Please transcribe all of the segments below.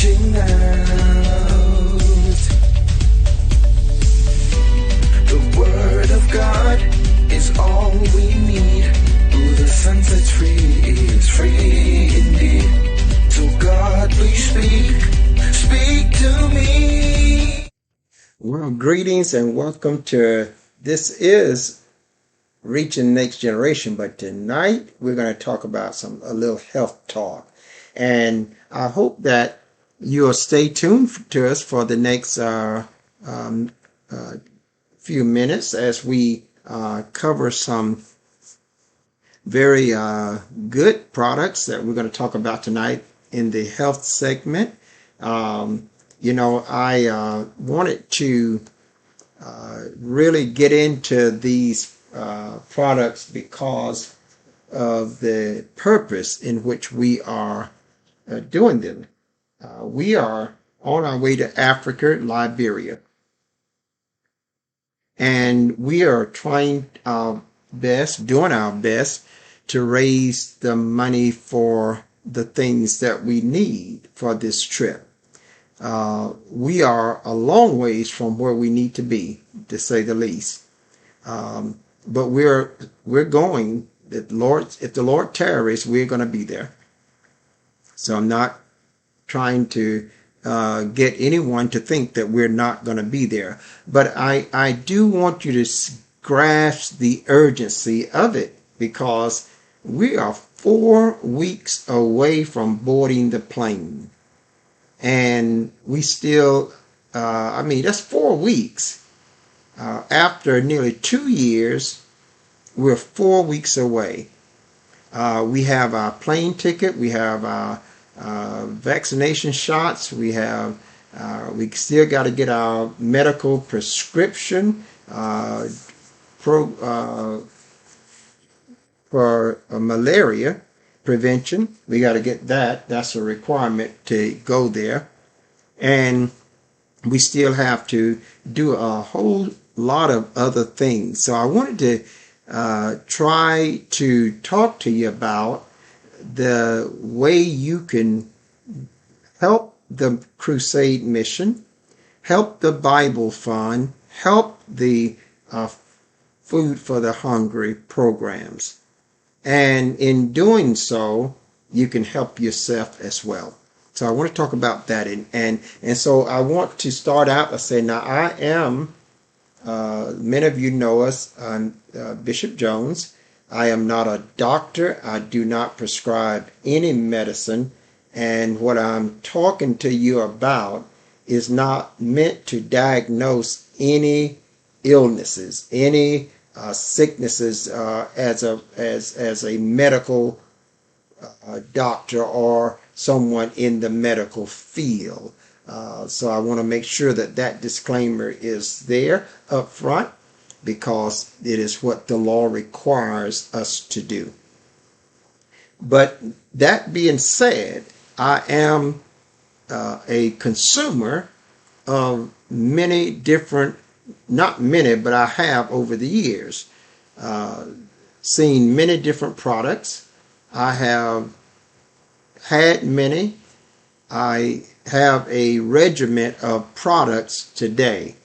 reaching out. The Word of God is all we need. Who the Son sets free is free indeed. So God, please speak to me. Well, greetings and welcome to This is Reaching Next Generation, but tonight we're going to talk about a little health talk. And I hope that you'll stay tuned to us for the next few minutes as we cover some very good products that we're going to talk about tonight in the health segment. I wanted to really get into these products because of the purpose in which we are doing them. We are on our way to Africa, Liberia, and we are trying our best, doing our best to raise the money for the things that we need for this trip. We are a long ways from where we need to be, to say the least. But we're going. If the Lord tarries, we're going to be there. So I'm not trying to get anyone to think that we're not going to be there. But I do want you to grasp the urgency of it, because we are 4 weeks away from boarding the plane. And we still, that's 4 weeks. After nearly 2 years, we're 4 weeks away. We have our plane ticket. We have our vaccination shots. We still got to get our medical prescription for malaria prevention. We got to get that. That's a requirement to go there. And we still have to do a whole lot of other things. So I wanted to try to talk to you about the way you can help the crusade mission, help the Bible Fund, help the Food for the Hungry programs. And in doing so, you can help yourself as well. So I want to talk about that. And so I want to start out by saying, now I am, many of you know us, I'm Bishop Jones. I am not a doctor. I do not prescribe any medicine. And what I'm talking to you about is not meant to diagnose any illnesses, any sicknesses as a medical doctor or someone in the medical field. So I want to make sure that disclaimer is there up front, because it is what the law requires us to do. But that being said, I am a consumer of many different, not many, but I have over the years seen many different products. I have had many. I have a regiment of products today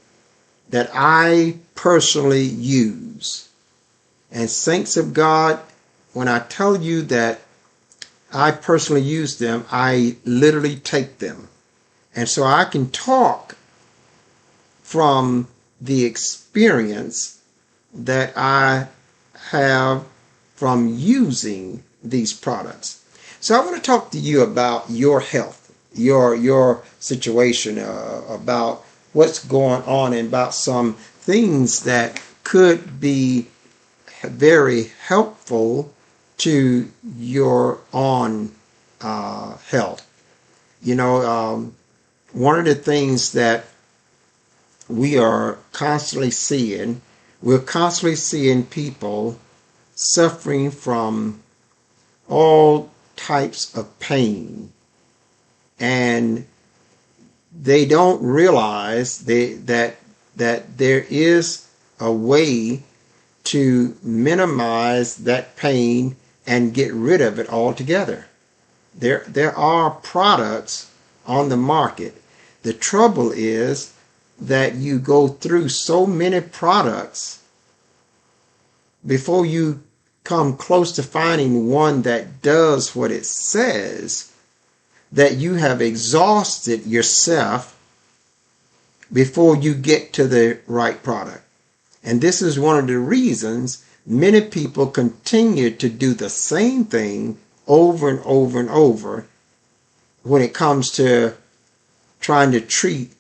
that I personally use. And saints of God, when I tell you that I personally use them, I literally take them. And so I can talk from the experience that I have from using these products. So I want to talk to you about your health, your situation, about what's going on, and about some things that could be very helpful to your own health. One of the things that we are constantly seeing, we're constantly seeing people suffering from all types of pain, and they don't realize that there is a way to minimize that pain and get rid of it altogether. There are products on the market. The trouble is that you go through so many products before you come close to finding one that does what it says, that you have exhausted yourself before you get to the right product. And this is one of the reasons many people continue to do the same thing over and over and over when it comes to trying to treat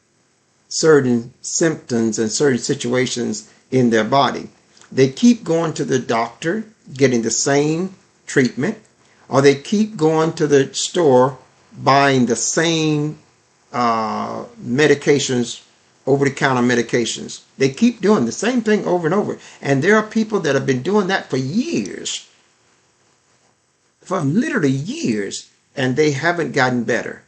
certain symptoms and certain situations in their body. They keep going to the doctor, getting the same treatment, or they keep going to the store, buying the same medications, over-the-counter medications. They keep doing the same thing over and over. And there are people that have been doing that for years, for literally years, and they haven't gotten better.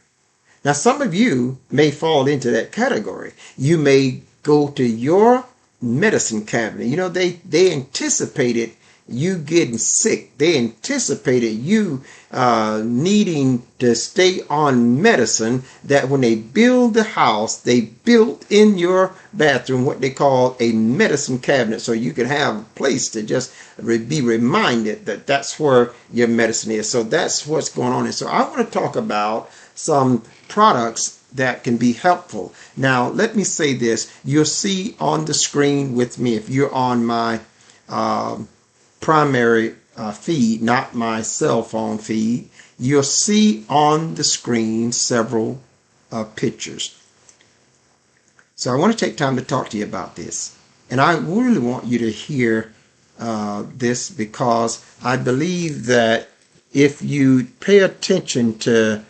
Now, some of you may fall into that category. You may go to your medicine cabinet. You know, they anticipated you getting sick. They anticipated you needing to stay on medicine, that when they build the house, they built in your bathroom what they call a medicine cabinet, so you can have a place to just be reminded that that's where your medicine is. So that's what's going on. And so I want to talk about some products that can be helpful. Now, let me say this. You'll see on the screen with me, if you're on my primary feed, not my cell phone feed, you'll see on the screen several pictures. So I want to take time to talk to you about this. And I really want you to hear this, because I believe that if you pay attention to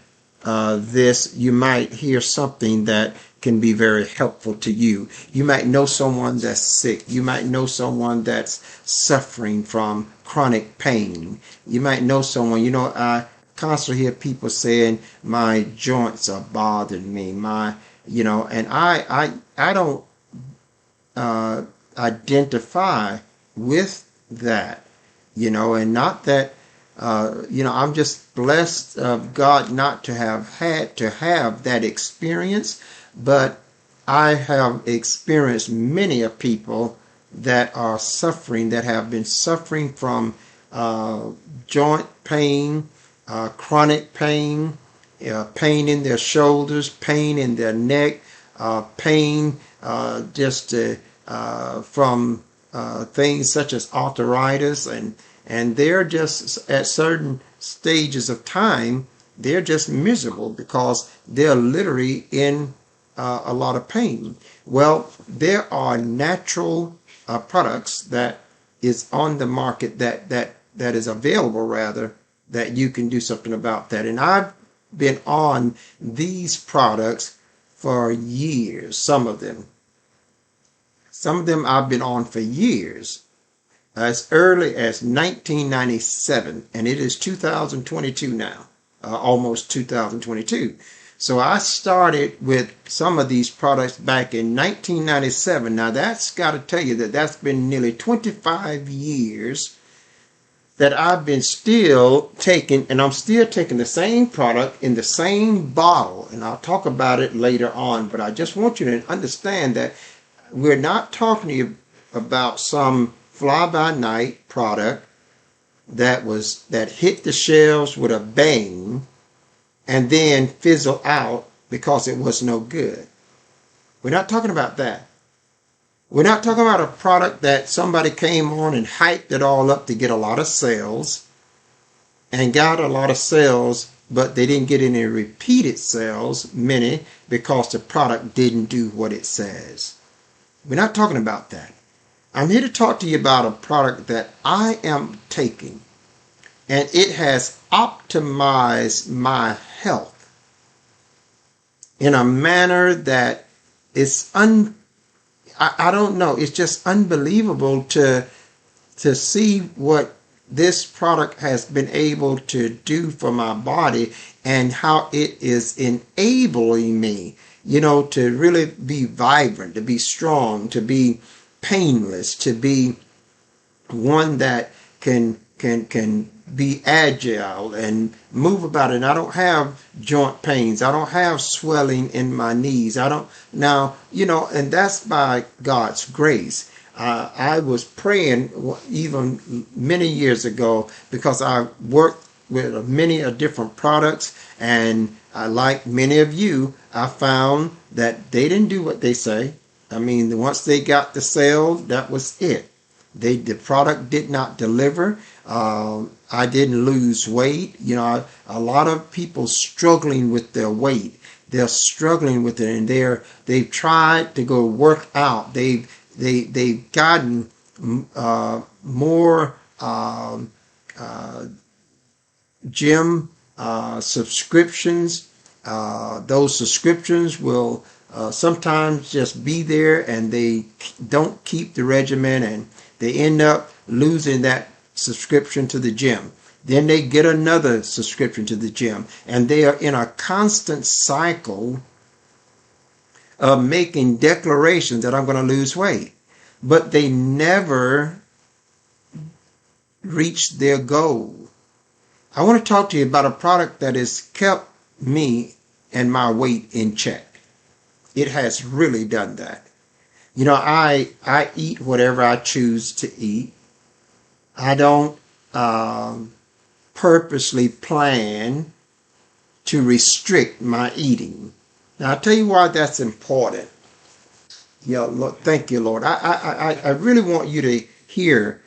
this, you might hear something that can be very helpful to you. You might know someone that's sick. You might know someone that's suffering from chronic pain. You might know someone, you know, I constantly hear people saying, my joints are bothering me, and I don't identify with that, and not that, I'm just blessed of God not to have had to have that experience, but I have experienced many of people that are suffering, that have been suffering from joint pain, chronic pain, pain in their shoulders, pain in their neck, pain from things such as arthritis, and they're just at certain stages of time, they're just miserable because they're literally in a lot of pain. Well, there are natural products that is on the market that is available, rather, that you can do something about that. And I've been on these products for years, some of them. Some of them I've been on for years, as early as 1997, and it is 2022 now, almost 2022. So I started with some of these products back in 1997. Now that's got to tell you that that's been nearly 25 years that I've been still taking, and I'm still taking the same product in the same bottle, and I'll talk about it later on. But I just want you to understand that we're not talking to you about some fly-by-night product that hit the shelves with a bang and then fizzle out because it was no good. We're not talking about that. We're not talking about a product that somebody came on and hyped it all up to get a lot of sales, and got a lot of sales, but they didn't get any repeated sales, many, because the product didn't do what it says. We're not talking about that. I'm here to talk to you about a product that I am taking, and it has optimized my health in a manner that is I don't know, it's just unbelievable to see what this product has been able to do for my body, and how it is enabling me, to really be vibrant, to be strong, to be painless, to be one that can can be agile and move about it. And I don't have joint pains. I don't have swelling in my knees. I don't now, and that's by God's grace. I was praying even many years ago because I worked with many different products, and like many of you, I found that they didn't do what they say. I mean, once they got the sale, that was it. The product did not deliver. I didn't lose weight. A lot of people struggling with their weight. They're struggling with it, and they've tried to go work out. They've gotten more gym subscriptions. Those subscriptions will sometimes just be there, and they don't keep the regimen, and they end up losing that subscription to the gym. Then they get another subscription to the gym, and they are in a constant cycle of making declarations that I'm going to lose weight, but they never reach their goal. I want to talk to you about a product that has kept me and my weight in check. It has really done that. I eat whatever I choose to eat. I don't purposely plan to restrict my eating. Now, I'll tell you why that's important. Lord, thank you, Lord. I really want you to hear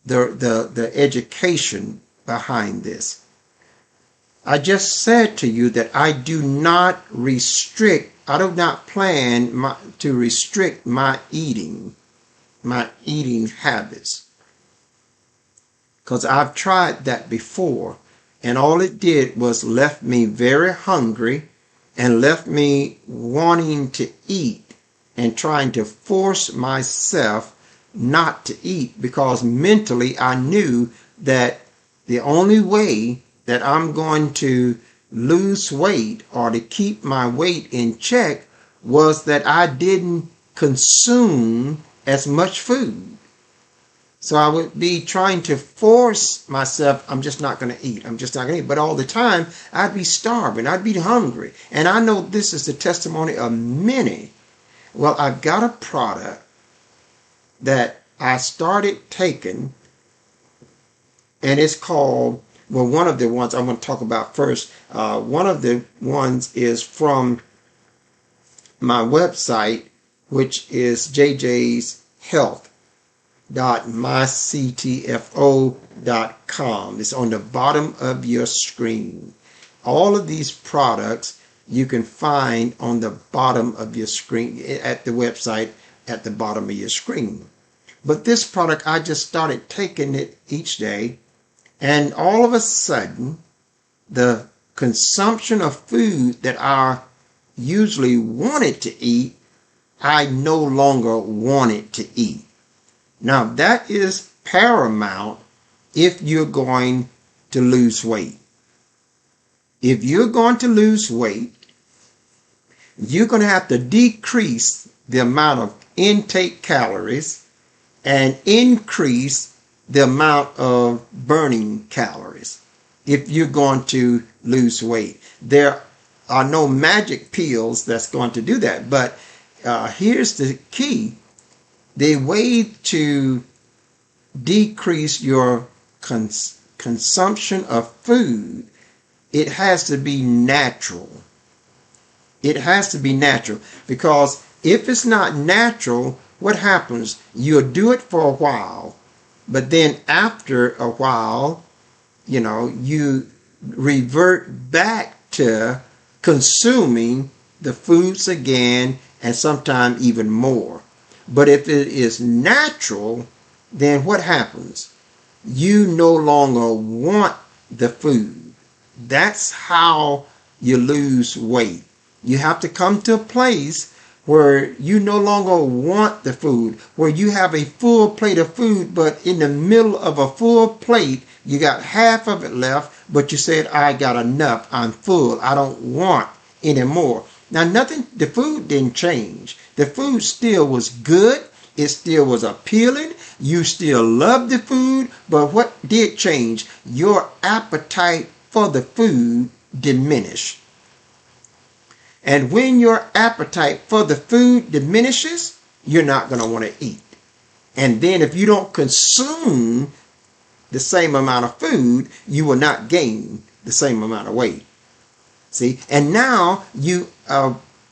the education behind this. I just said to you that I do not plan to restrict my eating habits. Because I've tried that before, and all it did was left me very hungry and left me wanting to eat and trying to force myself not to eat, because mentally I knew that the only way that I'm going to lose weight or to keep my weight in check was that I didn't consume as much food. So I would be trying to force myself, I'm just not going to eat. But all the time, I'd be starving. I'd be hungry. And I know this is the testimony of many. Well, I've got a product that I started taking, and it's called, one of the ones I'm going to talk about first. One of the ones is from my website, which is jjshealth.myctfo.com. It's on the bottom of your screen. All of these products you can find on the bottom of your screen, at the website at the bottom of your screen. But this product, I just started taking it each day, and all of a sudden, the consumption of food that I usually wanted to eat, I no longer wanted to eat. Now, that is paramount if you're going to lose weight. If you're going to lose weight, you're going to have to decrease the amount of intake calories and increase the amount of burning calories if you're going to lose weight. There are no magic pills that's going to do that, but here's the key. The way to decrease your consumption of food, it has to be natural. It has to be natural, because if it's not natural, what happens? You'll do it for a while, but then after a while, you revert back to consuming the foods again, and sometimes even more. But if it is natural, then what happens? You no longer want the food. That's how you lose weight. You have to come to a place where you no longer want the food, where you have a full plate of food, but in the middle of a full plate, you got half of it left, but you said, I got enough, I'm full, I don't want any more. Now, the food didn't change. The food still was good. It still was appealing. You still loved the food, but what did change? Your appetite for the food diminished. And when your appetite for the food diminishes, you're not going to want to eat. And then if you don't consume the same amount of food, you will not gain the same amount of weight. See? And now you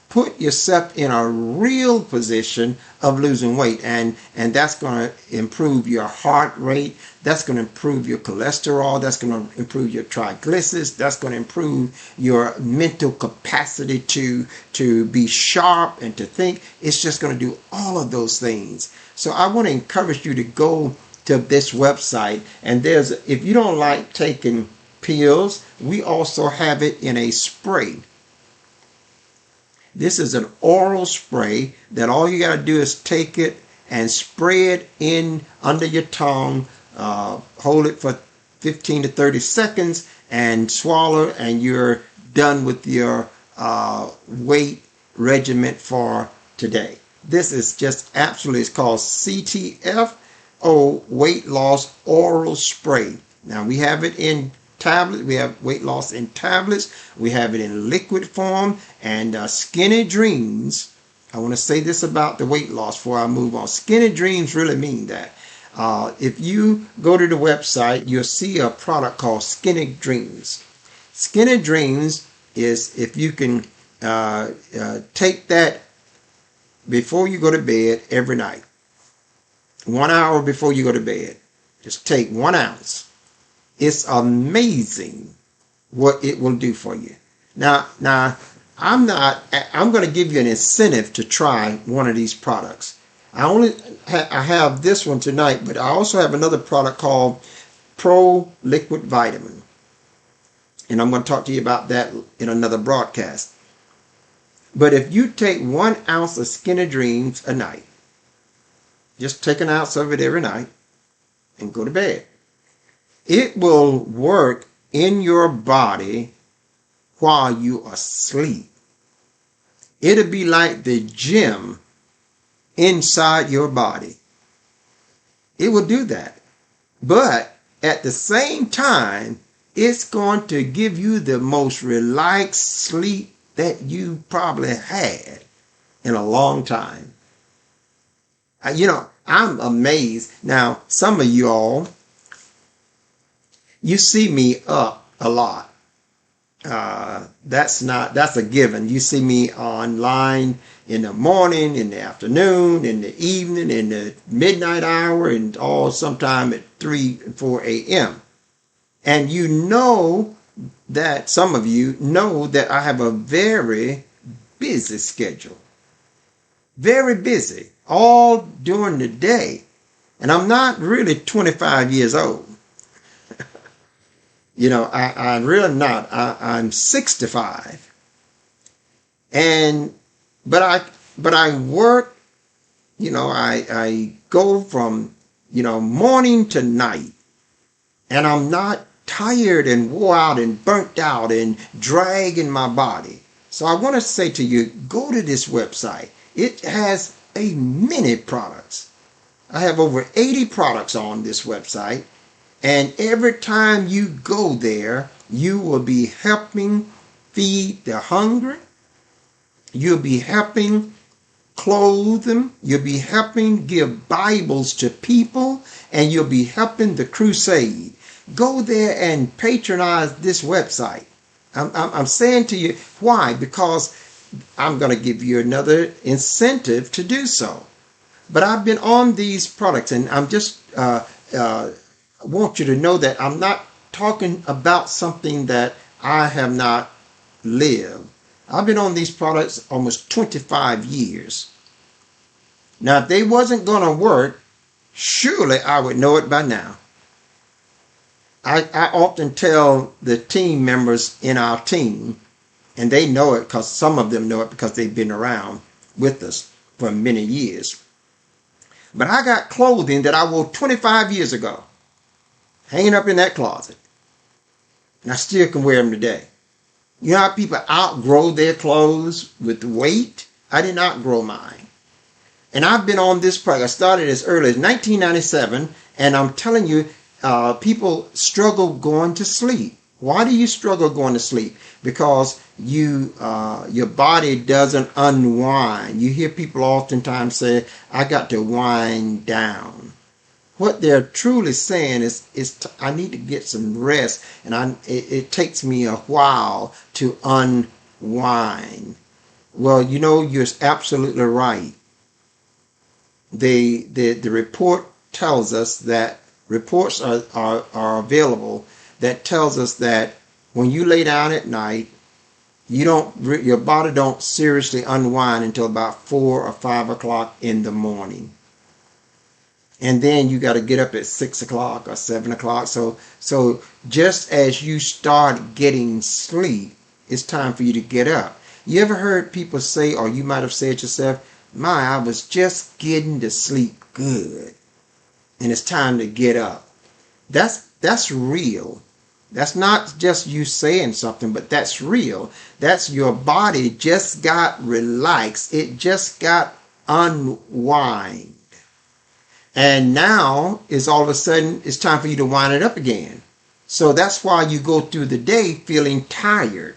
put yourself in a real position of losing weight, and that's going to improve your heart rate, that's going to improve your cholesterol, that's going to improve your triglycerides, that's going to improve your mental capacity to be sharp and to think. It's just going to do all of those things. So I want to encourage you to go to this website, and if you don't like taking pills, we also have it in a spray. This is an oral spray that all you got to do is take it and spray it in under your tongue, hold it for 15 to 30 seconds and swallow, and you're done with your weight regimen for today. This is just absolutely, it's called CTFO Weight Loss Oral Spray. Now we have it in tablets. We have weight loss in tablets. We have it in liquid form. And Skinny Dreams, I want to say this about the weight loss before I move on. Skinny Dreams really mean that. If you go to the website, you'll see a product called Skinny Dreams. Skinny Dreams is, if you can take that before you go to bed every night. 1 hour before you go to bed. Just take 1 ounce. It's amazing what it will do for you. Now, I'm going to give you an incentive to try one of these products. I have this one tonight, but I also have another product called Pro Liquid Vitamin. And I'm going to talk to you about that in another broadcast. But if you take 1 ounce of Skinny Dreams a night, just take an ounce of it every night and go to bed. It will work in your body while you are asleep. It'll be like the gym inside your body. It will do that. But at the same time, it's going to give you the most relaxed sleep that you probably had in a long time. I'm amazed. Now, some of y'all, you see me up a lot. That's a given. You see me online in the morning, in the afternoon, in the evening, in the midnight hour, and all sometime at 3 and 4 a.m. And you know that, some of you know that I have a very busy schedule. Very busy. All during the day. And I'm not really 25 years old. I'm really not. I'm 65. But I work, I go from, morning to night. And I'm not tired and wore out and burnt out and dragging my body. So I want to say to you, go to this website. It has many products. I have over 80 products on this website. And every time you go there, you will be helping feed the hungry. You'll be helping clothe them. You'll be helping give Bibles to people. And you'll be helping the crusade. Go there and patronize this website. I'm saying to you, why? Because I'm going to give you another incentive to do so. But I've been on these products, and I'm just want you to know that I'm not talking about something that I have not lived. I've been on these products almost 25 years. Now, if they wasn't going to work, surely I would know it by now. I often tell the team members in our team, and they know it because some of them know it because they've been around with us for many years. But I got clothing that I wore 25 years ago, hanging up in that closet. And I still can wear them today. You know how people outgrow their clothes with weight? I didn't outgrow mine. And I've been on this product. I started as early as 1997, and I'm telling you, people struggle going to sleep. Why do you struggle going to sleep? Because your body doesn't unwind. You hear people oftentimes say, I got to wind down. What they're truly saying is I need to get some rest, and it takes me a while to unwind. Well, you're absolutely right. The report tells us that reports are available that tells us that when you lay down at night, your body don't seriously unwind until about 4 or 5 o'clock in the morning. And then you got to get up at 6 o'clock or 7 o'clock. So just as you start getting sleep, it's time for you to get up. You ever heard people say, or you might have said yourself, I was just getting to sleep good, and it's time to get up. That's real. That's not just you saying something, but that's real. That's your body just got relaxed. It just got unwind. And now it's all of a sudden it's time for you to wind it up again. So that's why you go through the day feeling tired,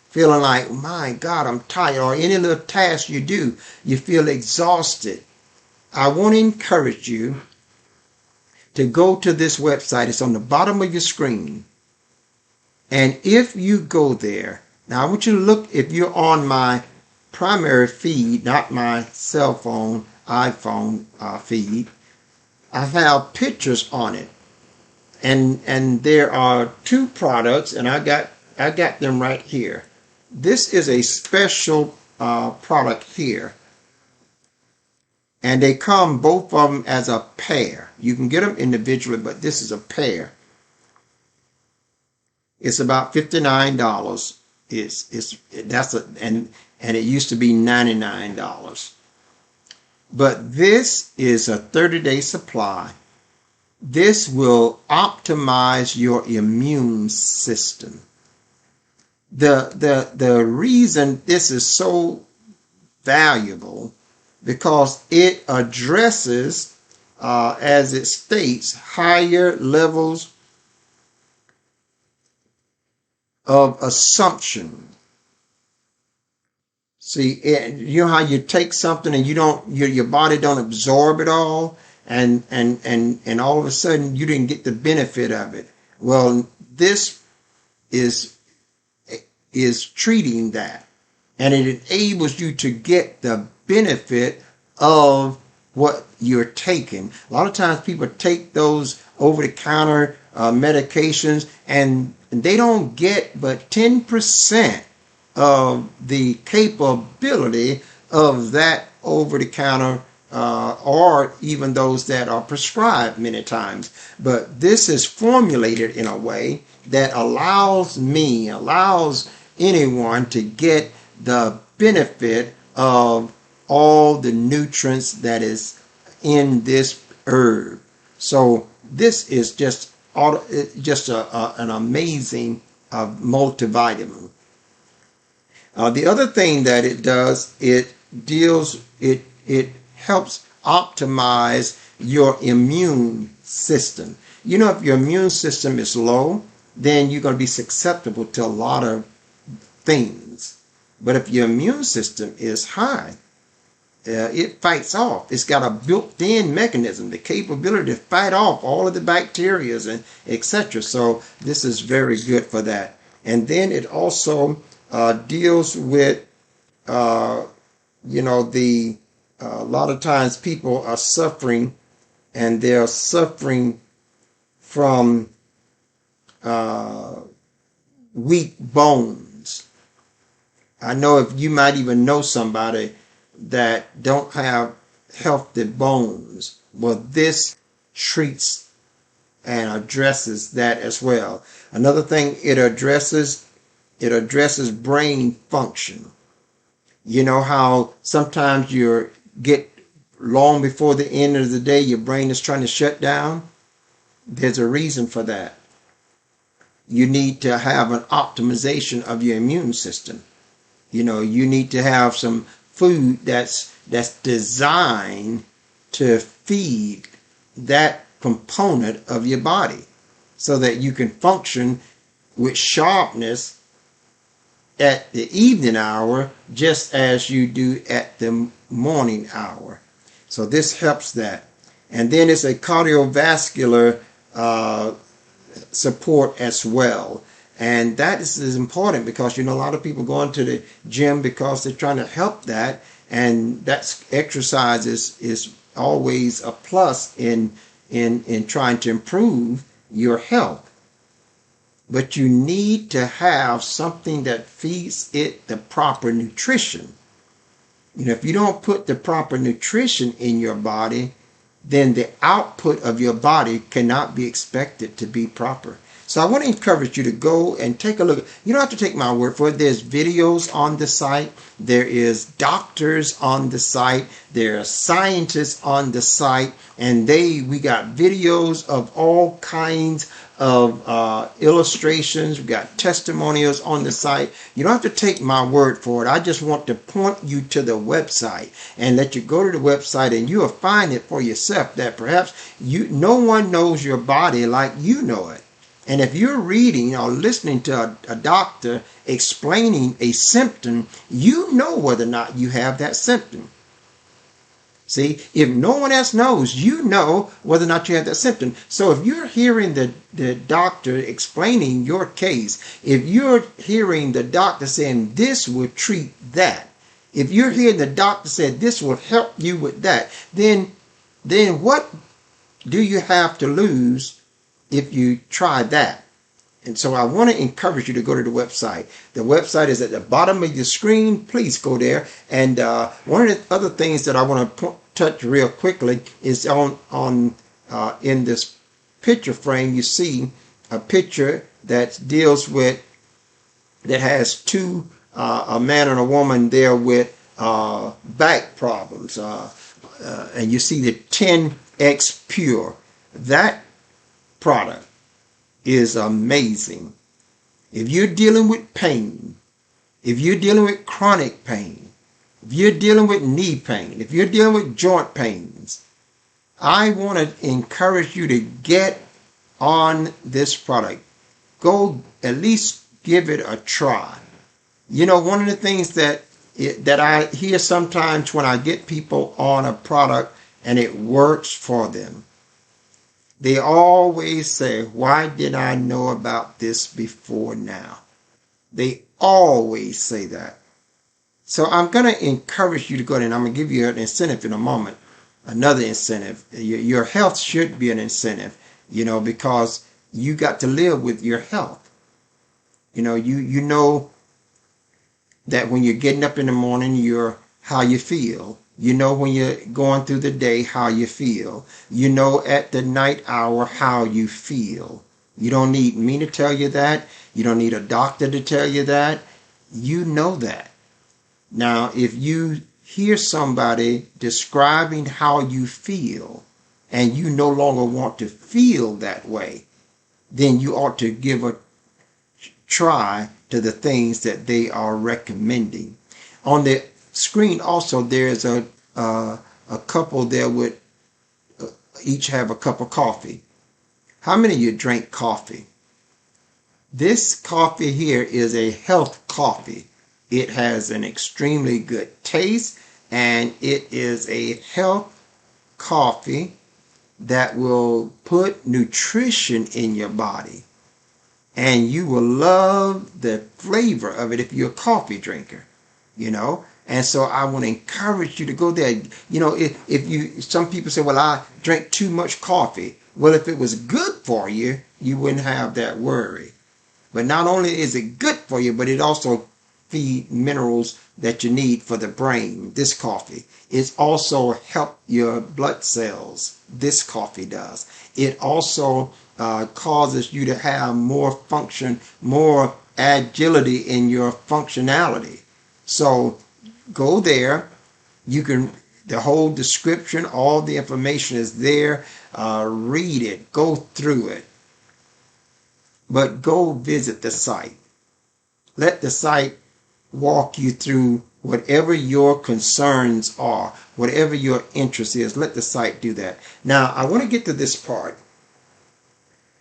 feeling like, my God, I'm tired. Or any little task you do, you feel exhausted. I want to encourage you to go to this website. It's on the bottom of your screen. And if you go there, now I want you to look, if you're on my primary feed, not my cell phone, iPhone feed, I have pictures on it. And there are 2 products, and I got them right here. This is a special product here. And they come, both of them, as a pair. You can get them individually, but this is a pair. It's about $59. And it used to be $99. But this is a 30-day supply. This will optimize your immune system. The reason this is so valuable, because it addresses, as it states, higher levels of assumption. See, you know how you take something and your body don't absorb it all, and all of a sudden you didn't get the benefit of it. Well, this is treating that, and it enables you to get the benefit of what you're taking. A lot of times people take those over-the-counter medications, and they don't get but 10% of the capability of that over-the-counter or even those that are prescribed many times. But this is formulated in a way that allows anyone to get the benefit of all the nutrients that is in this herb. So this is just an amazing multivitamin. The other thing that it does, it helps optimize your immune system. If your immune system is low, then you're going to be susceptible to a lot of things. But if your immune system is high, it fights off. It's got a built-in mechanism, the capability to fight off all of the bacteria and etc. So this is very good for that. And then it also deals with, a lot of times people are suffering, and they're suffering from weak bones. I know if you might even know somebody that don't have healthy bones. Well, this treats and addresses that as well. Another thing it addresses brain function. You know how sometimes you get long before the end of the day, your brain is trying to shut down? There's a reason for that. You need to have an optimization of your immune system. You need to have some food that's designed to feed that component of your body so that you can function with sharpness at the evening hour just as you do at the morning hour. So this helps that. And then it's a cardiovascular support as well. And that is important because, a lot of people go into the gym because they're trying to help that. And that's exercise is always a plus in trying to improve your health. But you need to have something that feeds it the proper nutrition. If you don't put the proper nutrition in your body, then the output of your body cannot be expected to be proper. So I want to encourage you to go and take a look. You don't have to take my word for it. There's videos on the site. There is doctors on the site. There are scientists on the site. And we got videos of all kinds of illustrations. We got testimonials on the site. You don't have to take my word for it. I just want to point you to the website and let you go to the website, and you will find it for yourself that perhaps no one knows your body like you know it. And if you're reading or listening to a doctor explaining a symptom, you know whether or not you have that symptom. See, if no one else knows, you know whether or not you have that symptom. So if you're hearing the doctor explaining your case, if you're hearing the doctor saying this will treat that, if you're hearing the doctor say this will help you with that, then what do you have to lose if you try that? And so I want to encourage you to go to the website. The website is at the bottom of your screen. Please go there. And one of the other things that I want to touch real quickly is in this picture frame, you see a picture that has two, a man and a woman there with back problems. And you see the 10X Pure. That product is amazing. If you're dealing with pain, if you're dealing with chronic pain, if you're dealing with knee pain, if you're dealing with joint pains, I want to encourage you to get on this product. Go at least give it a try. One of the things that I hear sometimes when I get people on a product and it works for them, they always say, why did I know about this before now? They always say that. So I'm going to encourage you to go ahead, and I'm going to give you an incentive in a moment. Another incentive. Your health should be an incentive, because you got to live with your health. You know that when you're getting up in the morning, how you feel. When you're going through the day, how you feel. At the night hour, how you feel. You don't need me to tell you that. You don't need a doctor to tell you that. You know that. Now, if you hear somebody describing how you feel and you no longer want to feel that way, then you ought to give a try to the things that they are recommending. On the screen also, there's a couple there with each have a cup of coffee. How many of you drink coffee? This coffee here is a health coffee. It has an extremely good taste, and it is a health coffee that will put nutrition in your body. And you will love the flavor of it if you're a coffee drinker, And so I want to encourage you to go there. Some people say, well, I drink too much coffee. Well, if it was good for you, you wouldn't have that worry. But not only is it good for you, but it also feeds minerals that you need for the brain. This coffee. It also helps your blood cells. This coffee does. It also causes you to have more function, more agility in your functionality. So go there. The whole description, all the information is there. Read it. Go through it. But go visit the site. Let the site walk you through whatever your concerns are, whatever your interest is. Let the site do that. Now, I want to get to this part.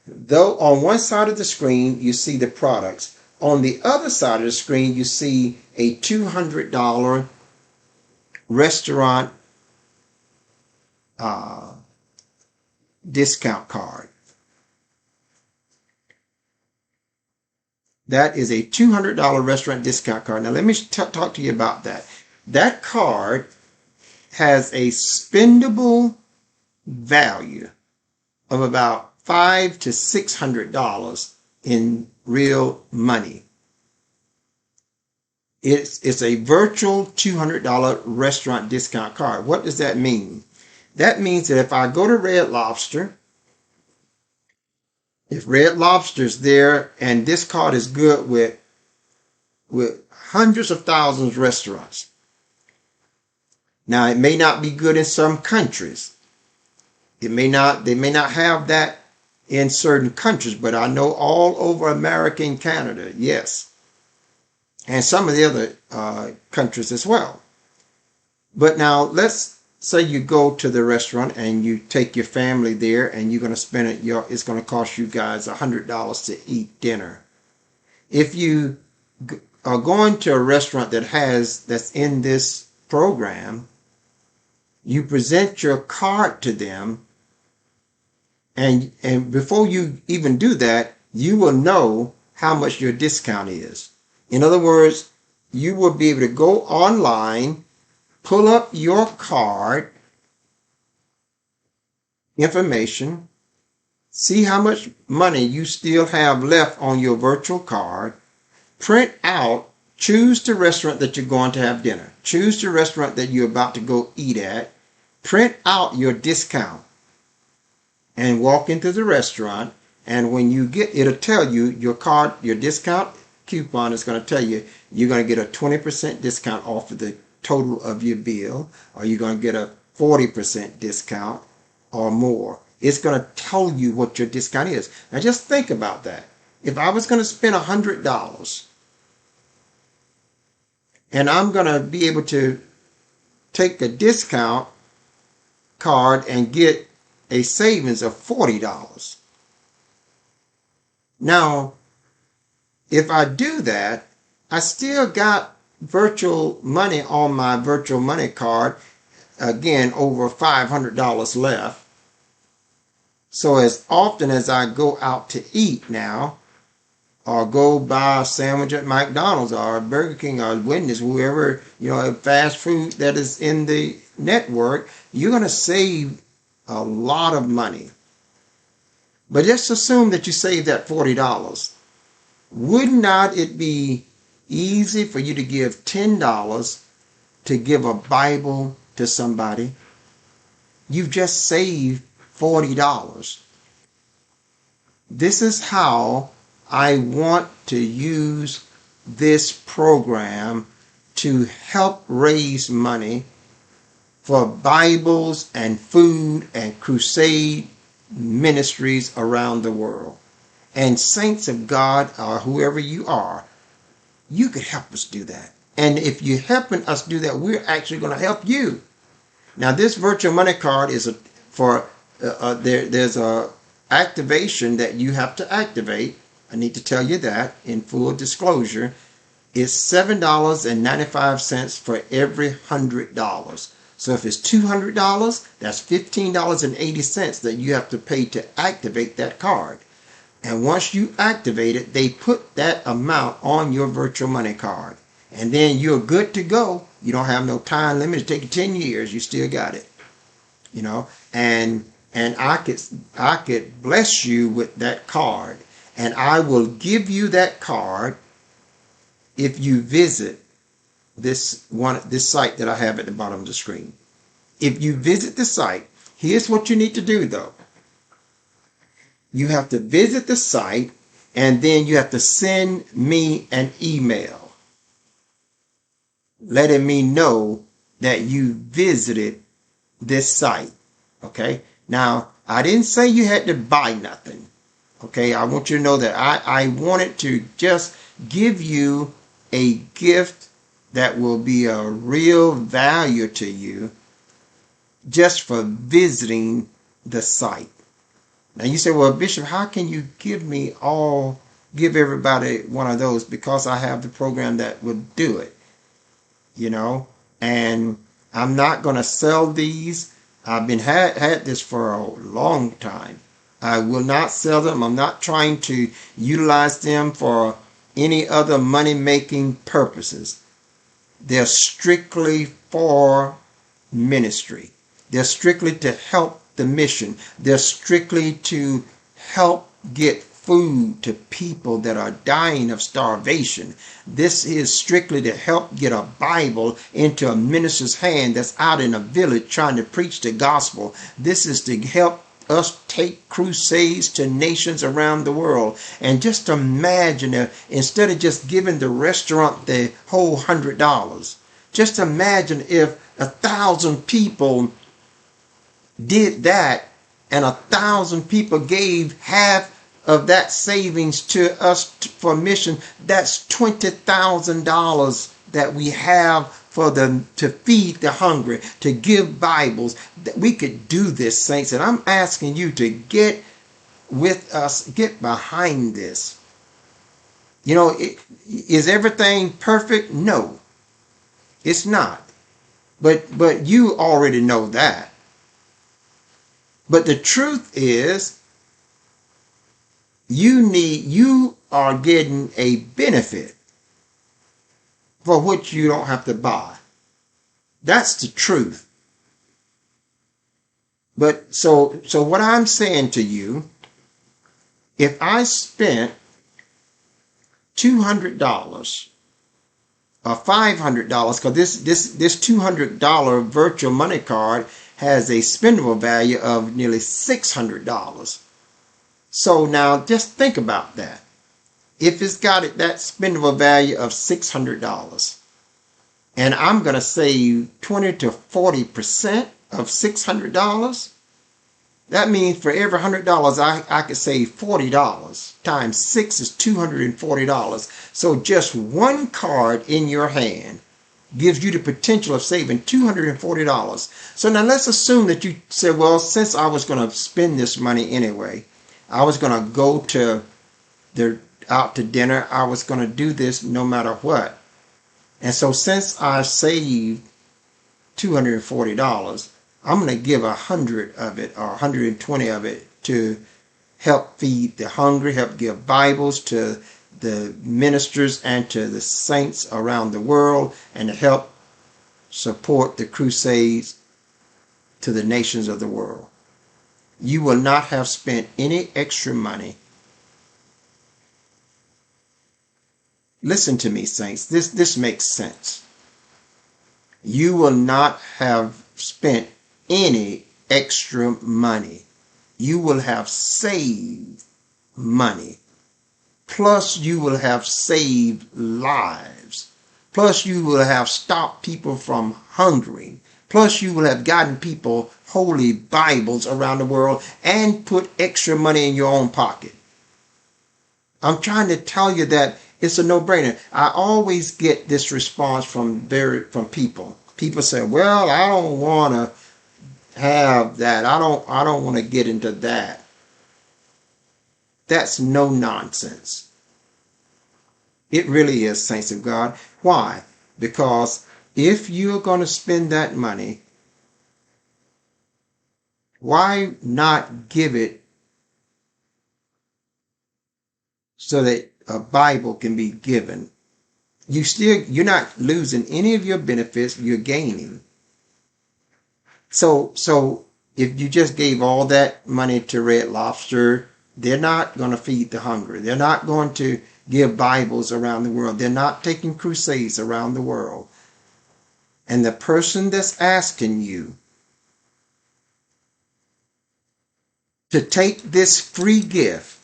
Though on one side of the screen, you see the products. On the other side of the screen, you see a $200 restaurant discount card. That is a $200 restaurant discount card. Now, let me talk to you about that. That card has a spendable value of about $500 to $600 in real money. It's a virtual $200 restaurant discount card. What does that mean? That means that if I go to Red Lobster, if Red Lobster's there and this card is good with hundreds of thousands of restaurants. Now, it may not be good in some countries. They may not have that in certain countries, but I know all over America and Canada, yes. And some of the other countries as well. But now, let's say you go to the restaurant and you take your family there and you're going to spend it, it's going to cost you guys $100 to eat dinner. If you are going to a restaurant that's in this program, you present your card to them, and before you even do that, you will know how much your discount is. In other words, you will be able to go online, pull up your card information, see how much money you still have left on your virtual card, print out, choose the restaurant that you're going to have dinner, choose the restaurant that you're about to go eat at, print out your discount, and walk into the restaurant. And when you get, it'll tell you your card, your discount coupon is going to tell you you're going to get a 20% discount off of the total of your bill, or you're going to get a 40% discount or more. It's going to tell you what your discount is. Now just think about that. If I was going to spend $100 and I'm going to be able to take a discount card and get a savings of $40. Now, if I do that, I still got virtual money on my virtual money card, again, over $500 left. So as often as I go out to eat now, or go buy a sandwich at McDonald's or Burger King or Wendy's, whoever, fast food that is in the network, you're going to save a lot of money. But just assume that you save that $40. Would not it be easy for you to give $10 to give a Bible to somebody? You've just saved $40. This is how I want to use this program to help raise money for Bibles and food and crusade ministries around the world. And saints of God, or whoever you are, you could help us do that. And if you're helping us do that, we're actually going to help you. Now, this virtual money card is there's a activation that you have to activate. I need to tell you that in full disclosure. It's $7.95 for every $100. So if it's $200, that's $15.80 that you have to pay to activate that card. And once you activate it, they put that amount on your virtual money card. And then you're good to go. You don't have no time limit. It takes 10 years. You still got it. And I could bless you with that card. And I will give you that card if you visit this site that I have at the bottom of the screen. If you visit the site, here's what you need to do though. You have to visit the site, and then you have to send me an email letting me know that you visited this site. Okay. Now, I didn't say you had to buy nothing. Okay. I want you to know that I wanted to just give you a gift that will be a real value to you just for visiting the site. Now you say, well, Bishop, how can you give everybody one of those? Because I have the program that would do it, and I'm not going to sell these. I've been had this for a long time. I will not sell them. I'm not trying to utilize them for any other money-making purposes. They're strictly for ministry. They're strictly to help the mission. They're strictly to help get food to people that are dying of starvation. This is strictly to help get a Bible into a minister's hand that's out in a village trying to preach the gospel. This is to help us take crusades to nations around the world. And just imagine if, instead of just giving the restaurant the whole $100, just imagine if 1,000 people did that, and 1,000 people gave half of that savings to us for mission. That's $20,000 that we have for them to feed the hungry, to give Bibles. We could do this, saints, and I'm asking you to get with us, get behind this. Is everything perfect? No, it's not. But you already know that. But the truth is, you are getting a benefit for which you don't have to buy. That's the truth. But so what I'm saying to you, if I spent $200 or $500, because this $200 virtual money card has a spendable value of nearly $600. So now just think about that. If it's got that spendable value of $600, and I'm going to save 20 to 40% of $600, that means for every $100 I could save $40. Times 6 is $240. So just one card in your hand gives you the potential of saving $240. So now let's assume that you said, well, since I was going to spend this money anyway, I was going to go out to dinner, I was going to do this no matter what. And so since I saved $240, I'm going to give 100 of it or 120 of it to help feed the hungry, help give Bibles to the ministers and to the saints around the world, and to help support the crusades to the nations of the world. You will not have spent any extra money. Listen to me, saints. This makes sense. You will not have spent any extra money. You will have saved money. Plus you will have saved lives. Plus you will have stopped people from hungering. Plus you will have gotten people holy Bibles around the world and put extra money in your own pocket. I'm trying to tell you that it's a no-brainer. I always get this response from people. People say, well, I don't want to have that. I don't want to get into that. That's no nonsense. It really is, saints of God. Why? Because if you're going to spend that money, why not give it so that a Bible can be given? You're not losing any of your benefits, you're gaining. So if you just gave all that money to Red Lobster, they're not going to feed the hungry. They're not going to give Bibles around the world. They're not taking crusades around the world. And the person that's asking you to take this free gift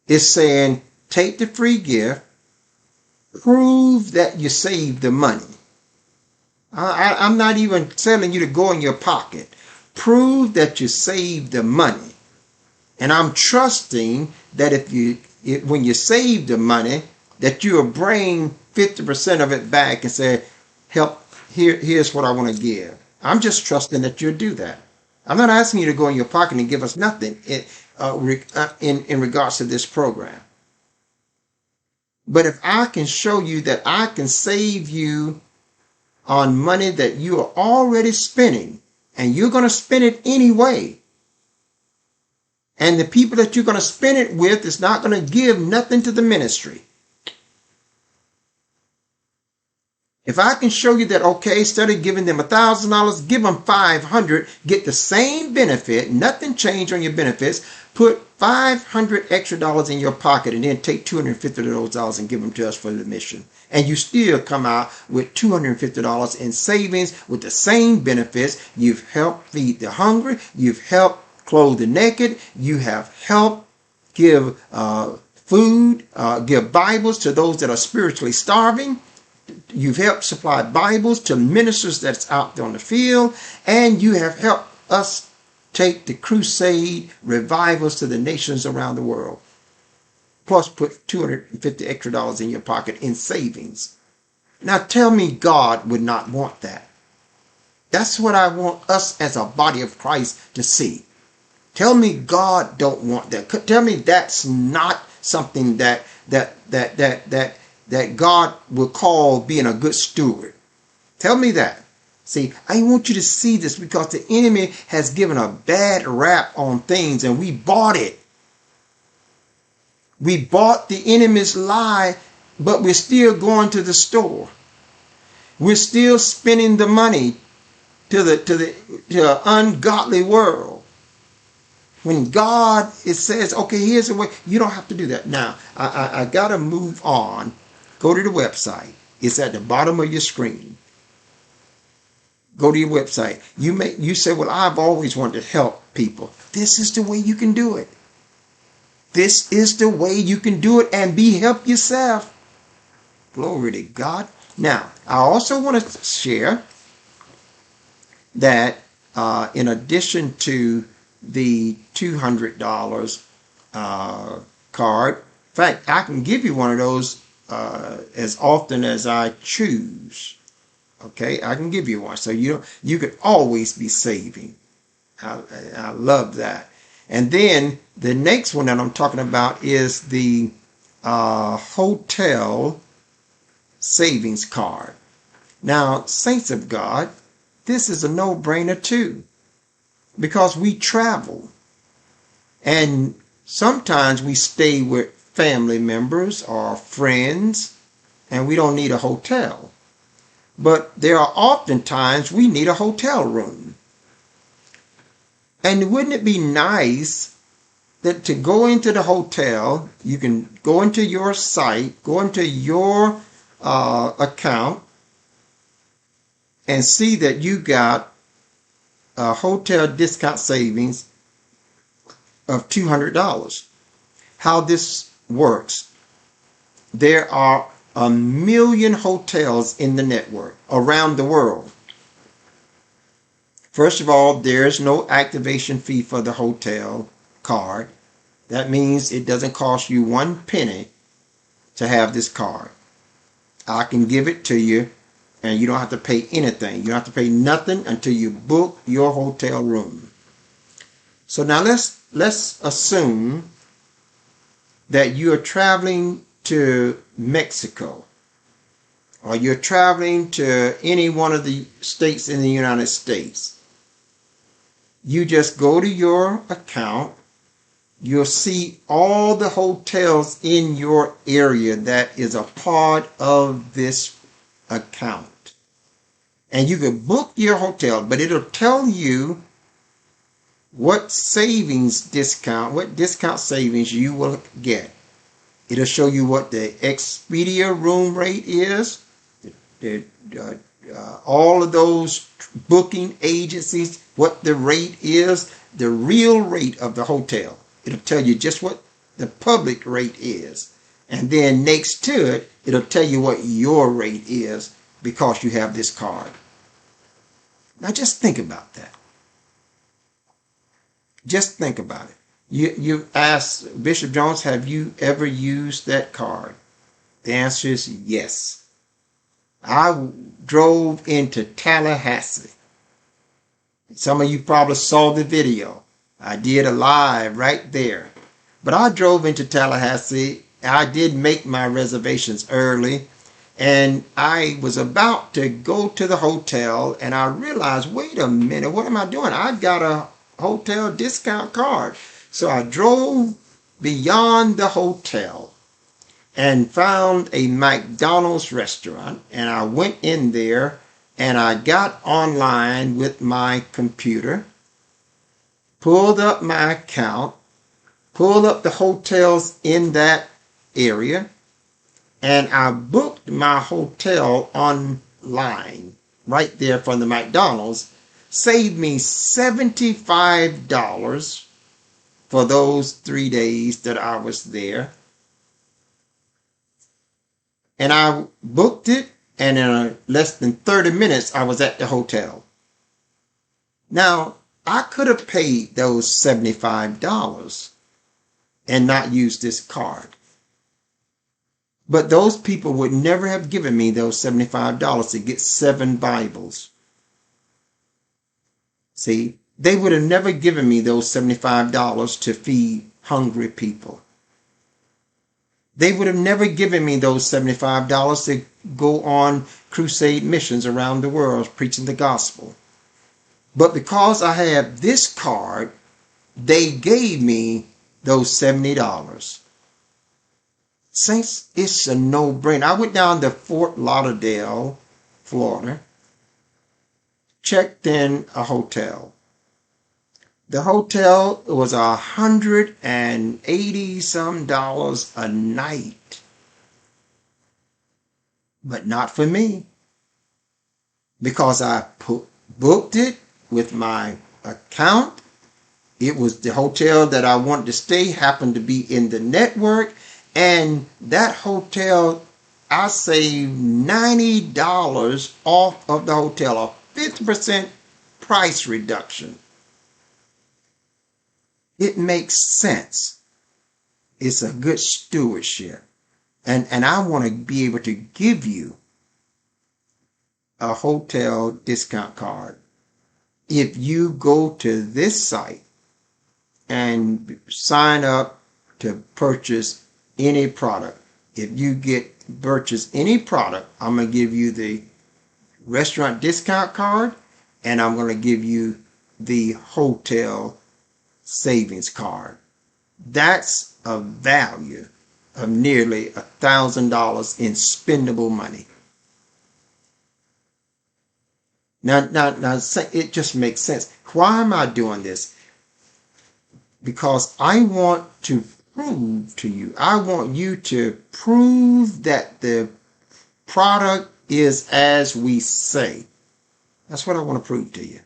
is saying, take the free gift, prove that you saved the money. I'm not even telling you to go in your pocket. Prove that you saved the money. And I'm trusting that when you save the money, that you'll bring 50% of it back and say, help, here's what I want to give. I'm just trusting that you'll do that. I'm not asking you to go in your pocket and give us nothing in regards to this program. But if I can show you that I can save you on money that you are already spending, and you're going to spend it anyway, and the people that you're going to spend it with is not going to give nothing to the ministry. If I can show you that, okay, instead of giving them $1,000, give them $500, get the same benefit, nothing changed on your benefits, put $500 extra in your pocket, and then take $250 of those dollars and give them to us for the mission. And you still come out with $250 in savings with the same benefits. You've helped feed the hungry. You've helped clothe the naked. You have helped give food, give Bibles to those that are spiritually starving. You've helped supply Bibles to ministers that's out there on the field. And you have helped us take the crusade revivals to the nations around the world. Plus put $250 extra in your pocket in savings. Now tell me God would not want that. That's what I want us as a body of Christ to see. Tell me God don't want that. Tell me that's not something that God will call being a good steward. Tell me that. See, I want you to see this because the enemy has given a bad rap on things and we bought it. We bought the enemy's lie, but we're still going to the store. We're still spending the money to the ungodly world. When God, it says, okay, here's the way. You don't have to do that. Now, I got to move on. Go to the website. It's at the bottom of your screen. Go to your website. You say, well, I've always wanted to help people. This is the way you can do it. This is the way you can do it and be help yourself. Glory to God. Now, I also want to share that in addition to the $200 card, in fact, I can give you one of those as often as I choose. Okay, I can give you one. So you could always be saving. I love that. And then the next one that I'm talking about is the hotel savings card. Now, saints of God, this is a no-brainer too, because we travel and sometimes we stay with family members or friends and we don't need a hotel. But there are often times we need a hotel room. And wouldn't it be nice that to go into the hotel, you can go into your site, go into your account, and see that you got a hotel discount savings of $200. How this works. There are 1 million hotels in the network around the world. First of all, there's no activation fee for the hotel card. That means it doesn't cost you 1 penny to have this card. I can give it to you and you don't have to pay anything. You don't have to pay nothing until you book your hotel room. So now let's assume that you are traveling to Mexico, or you're traveling to any one of the states in the United States. You just go to your account. You'll see all the hotels in your area that is a part of this account. And you can book your hotel, but it'll tell you what savings discount, what discount savings you will get. It'll show you what the Expedia room rate is, all of those booking agencies, what the rate is, the real rate of the hotel. It'll tell you just what the public rate is. And then next to it, it'll tell you what your rate is because you have this card. Now just think about that. Just think about it. You asked Bishop Jones, have you ever used that card? The answer is yes. I drove into Tallahassee. Some of you probably saw the video. I did a live right there. But I drove into Tallahassee. I did make my reservations early. And I was about to go to the hotel, and I realized, wait a minute, what am I doing? I got a hotel discount card. So I drove beyond the hotel and found a McDonald's restaurant, and I went in there and I got online with my computer, pulled up my account, pulled up the hotels in that area, and I booked my hotel online right there from the McDonald's. Saved me $75 for those 3 days that I was there. And I booked it, and in less than 30 minutes, I was at the hotel. Now, I could have paid those $75 and not used this card. But those people would never have given me those $75 to get 7 Bibles. See, they would have never given me those $75 to feed hungry people. They would have never given me those $75 to go on crusade missions around the world preaching the gospel. But because I have this card, they gave me those $70. Saints, it's a no-brainer. I went down to Fort Lauderdale, Florida, checked in a hotel. The hotel was $180-some a night. But not for me. Because I booked it with my account. It was the hotel that I wanted to stay, happened to be in the network. And that hotel, I saved $90 off of the hotel, a 50% price reduction. It makes sense. It's a good stewardship. And I want to be able to give you a hotel discount card. If you go to this site and sign up to purchase any product, if you purchase any product, I'm going to give you the restaurant discount card, and I'm going to give you the hotel savings card. That's a value of nearly $1,000 in spendable money. Now, it just makes sense. Why am I doing this? Because I want to prove to you. I want you to prove that the product is as we say. That's what I want to prove to you.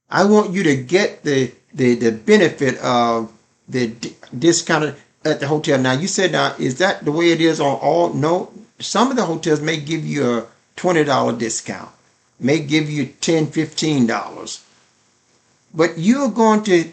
I want you to get the benefit of the discount at the hotel. Now, you said, now, is that the way it is on all? No. Some of the hotels may give you a $20 discount, may give you $10, $15. But you're going to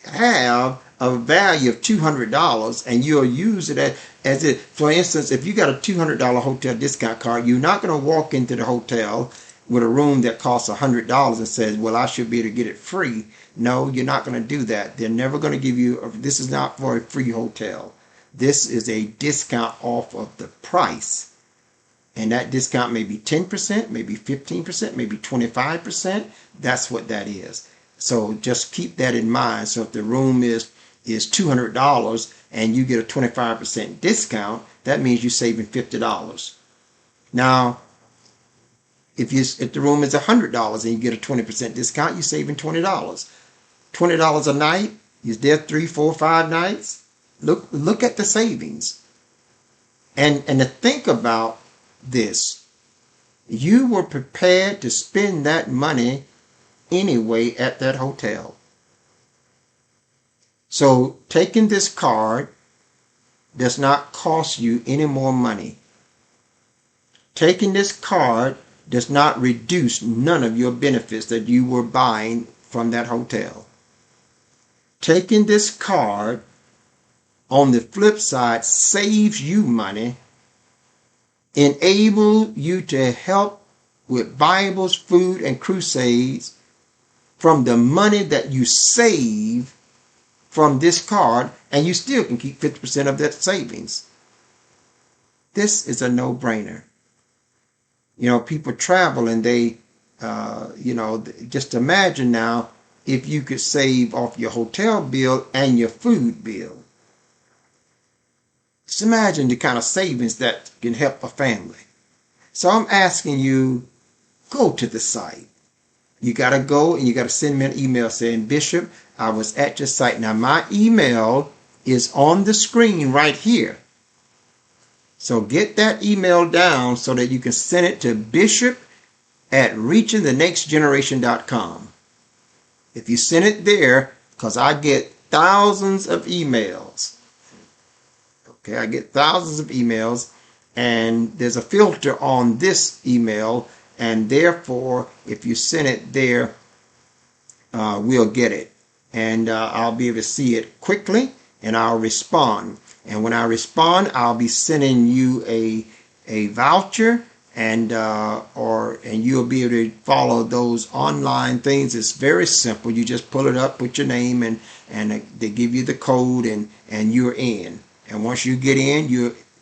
have a value of $200, and you'll use it as it. For instance, if you got a $200 hotel discount card, you're not going to walk into the hotel with a room that costs $100 and says, well, I should be able to get it free. No, you're not going to do that. They're never going to give you, this is not for a free hotel. This is a discount off of the price. And that discount may be 10%, maybe 15%, maybe 25%. That's what that is. So just keep that in mind. So if the room is $200 and you get a 25% discount, that means you're saving $50. Now, if the room is $100 and you get a 20% discount, you're saving $20. $20 a night, you're there 3, 4, 5 nights. Look at the savings. And to think about this, you were prepared to spend that money anyway at that hotel. So taking this card does not cost you any more money. Taking this card does not reduce none of your benefits that you were buying from that hotel. Taking this card, on the flip side, saves you money enable you to help with Bibles, food, and crusades from the money that you save from this card, and you still can keep 50% of that savings. This is a no-brainer. You know, people travel and they, just imagine now if you could save off your hotel bill and your food bill. Just imagine the kind of savings that can help a family. So I'm asking you, go to the site. You got to go and you got to send me an email saying, Bishop, I was at your site. Now, my email is on the screen right here. So get that email down so that you can send it to bishop@reachingthenextgeneration.com. If you send it there, because I get thousands of emails. Okay, I get thousands of emails, and there's a filter on this email, and therefore, if you send it there, we'll get it. And I'll be able to see it quickly, and I'll respond. And when I respond, I'll be sending you a voucher, and you'll be able to follow those online things. It's very simple. You just pull it up, put your name, and they give you the code, and you're in. And once you get in,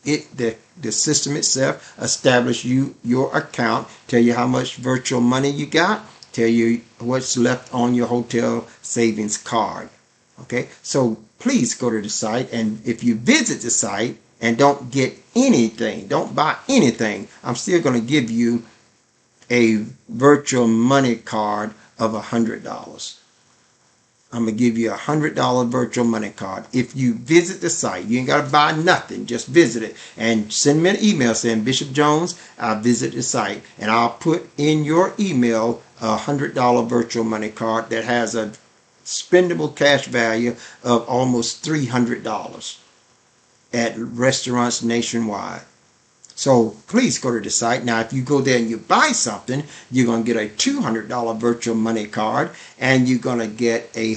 the system itself establish your account, tell you how much virtual money you got, tell you what's left on your hotel savings card. Okay, so please go to the site, and if you visit the site and don't get anything, don't buy anything, I'm still going to give you a virtual money card of $100. I'm going to give you a $100 virtual money card. If you visit the site, you ain't got to buy nothing. Just visit it and send me an email saying, Bishop Jones, I visit the site. And I'll put in your email a $100 virtual money card that has a spendable cash value of almost $300 at restaurants nationwide. So please go to the site. Now, if you go there and you buy something, you're going to get a $200 virtual money card, and you're going to get a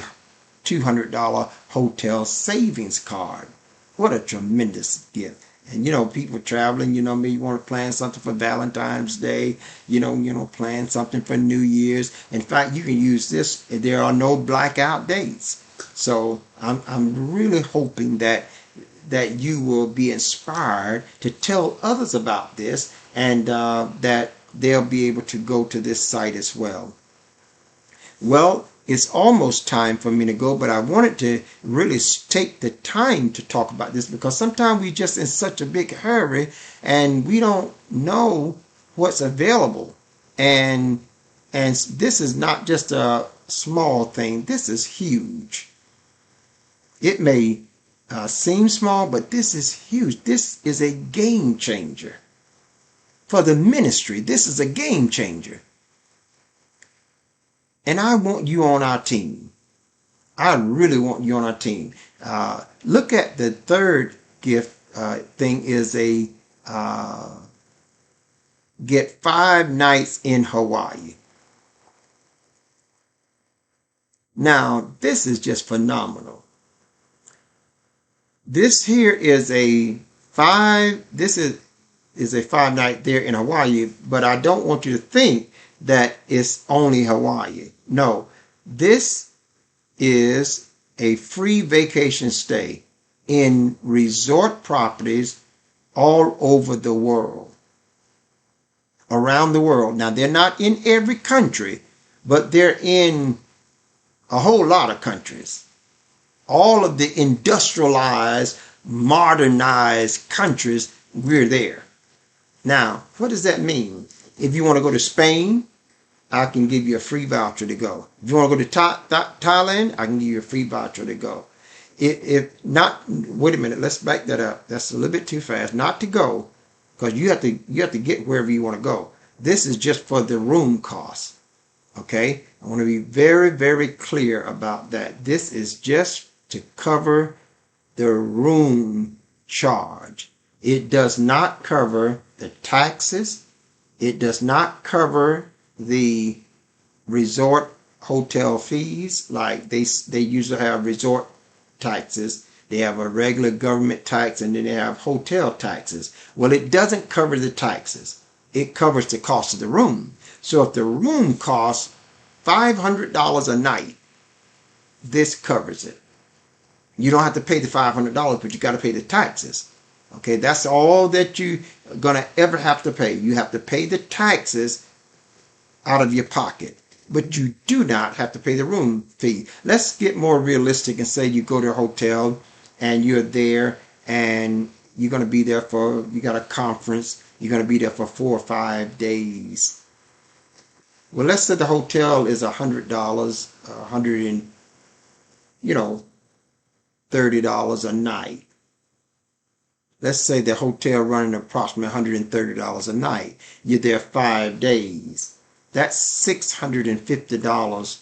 $200 hotel savings card. What a tremendous gift. And, people traveling, you want to plan something for Valentine's Day, plan something for New Year's. In fact, you can use this. There are no blackout dates. So I'm really hoping that you will be inspired to tell others about this, and that they'll be able to go to this site as well. Well, it's almost time for me to go, but I wanted to really take the time to talk about this, because sometimes we're just in such a big hurry and we don't know what's available. And this is not just a small thing. This is huge. It may seem small, but this is huge. This is a game changer for the ministry. This is a game changer. And I want you on our team. I really want you on our team. Look at the third gift thing is a get 5 nights in Hawaii. Now, this is just phenomenal. This here is a 5 night there in Hawaii, but I don't want you to think that it's only Hawaii. No, this is a free vacation stay in resort properties all over the world, around the world. Now, they're not in every country, but they're in a whole lot of countries. All of the industrialized, modernized countries, we're there. Now, what does that mean? If you want to go to Spain, I can give you a free voucher to go. If you want to go to Thailand, I can give you a free voucher to go. If not, wait a minute, let's back that up. That's a little bit too fast. Not to go, because you have to get wherever you want to go. This is just for the room cost. Okay? I want to be very, very clear about that. This is just to cover the room charge. It does not cover the taxes. It does not cover the resort hotel fees. Like they usually have resort taxes, They have a regular government tax, and then they have hotel taxes. Well, it doesn't cover the taxes. It covers the cost of the room. So if the room costs $500 a night, this covers it. You don't have to pay the $500, but you got to pay the taxes. Okay, that's all that you're going to ever have to pay. You have to pay the taxes out of your pocket, but you do not have to pay the room fee. Let's get more realistic and say you go to a hotel and you're there and you're going to be there for, you got a conference, you're going to be there for 4 or 5 days. Well, let's say the hotel is $100, $30 a night. Let's say the hotel running approximately $130 a night. You're there 5 days. That's $650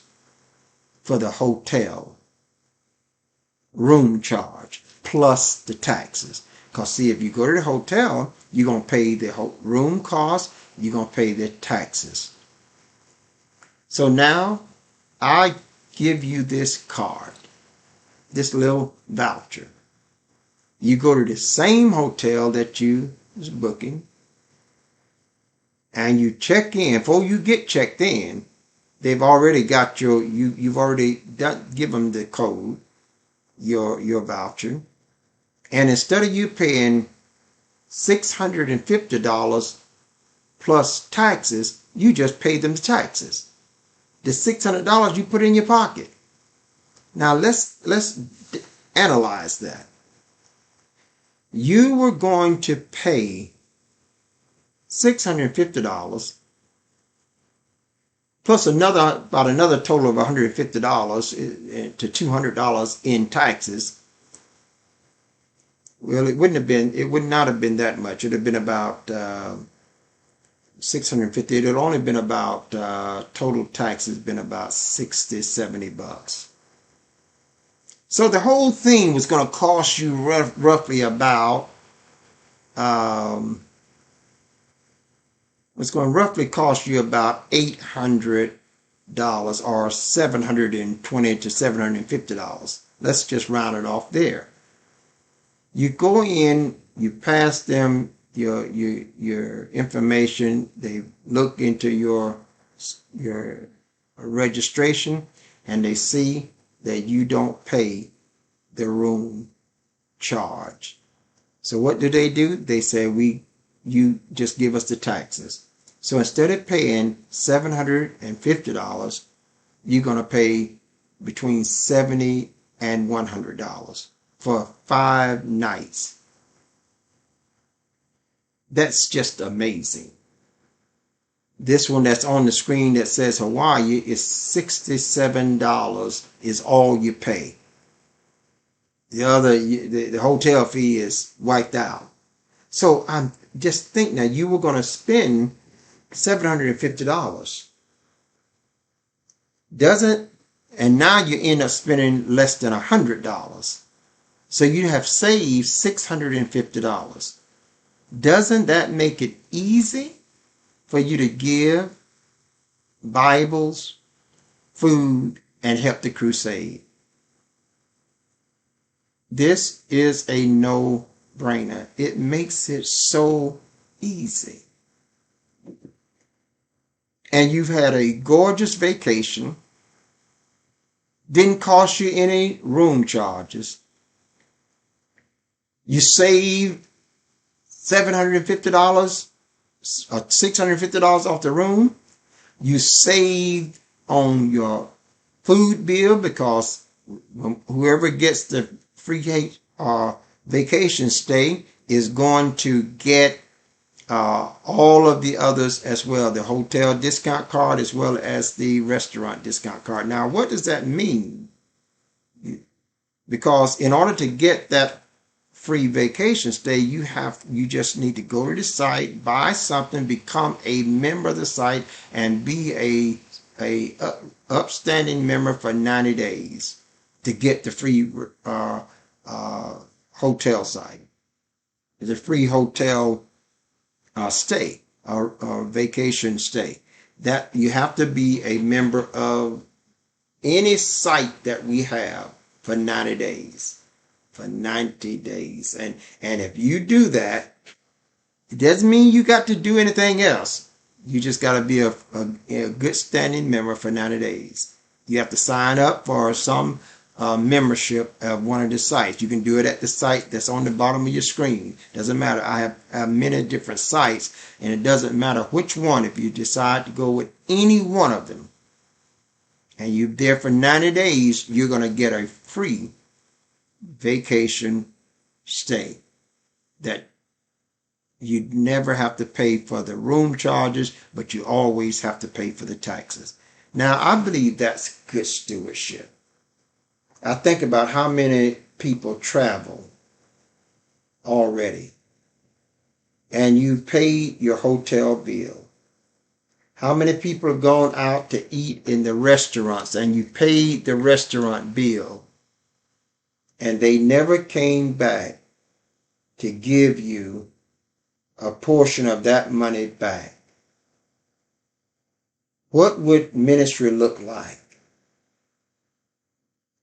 for the hotel room charge plus the taxes. Because see, if you go to the hotel, you're going to pay the room cost, you're going to pay the taxes. So now I give you this card, this little voucher. You go to the same hotel that you was booking, and you check in. Before you get checked in, they've already got you've already give them the code, your voucher, and instead of you paying $650 plus taxes, you just pay them the taxes. The $600 you put in your pocket. Now let's analyze that. You were going to pay $650 plus about another total of $150 to $200 in taxes. Well, it would not have been that much. It would have been about $650. It would only been about total taxes been about $60-$70. So the whole thing was going to cost you roughly about was going to roughly cost you about $800 or $720 to $750. Let's just round it off there. You go in, you pass them your information. They look into your registration, and they see that you don't pay the room charge. So what do? They say, you just give us the taxes. So instead of paying $750, you're going to pay between $70 and $100 for 5 nights. That's just amazing. This one that's on the screen that says Hawaii is $67 is all you pay. The other, the hotel fee is wiped out. So I'm just thinking now you were going to spend $750. And now you end up spending less than $100. So you have saved $650. Doesn't that make it easy for you to give Bibles, food, and help the crusade? This is a no-brainer. It makes it so easy. And you've had a gorgeous vacation. Didn't cost you any room charges. You saved $750 or $650 off the room. You saved on your food bill because whoever gets the free vacation stay is going to get all of the others as well, the hotel discount card as well as the restaurant discount card. Now, what does that mean? Because in order to get that free vacation stay, you just need to go to the site, buy something, become a member of the site, and be a upstanding member for 90 days to get the free hotel site. It's a free hotel stay or vacation stay. That you have to be a member of any site that we have for 90 days. for 90 days. And if you do that, it doesn't mean you got to do anything else. You just got to be a good standing member for 90 days. You have to sign up for some membership of one of the sites. You can do it at the site that's on the bottom of your screen. Doesn't matter. I have many different sites, and it doesn't matter which one. If you decide to go with any one of them, and you're there for 90 days, you're going to get a free vacation stay that you never have to pay for the room charges, but you always have to pay for the taxes. Now, I believe that's good stewardship. I think about how many people travel already, and you paid your hotel bill. How many people have gone out to eat in the restaurants, and you paid the restaurant bill, and they never came back to give you a portion of that money back? What would ministry look like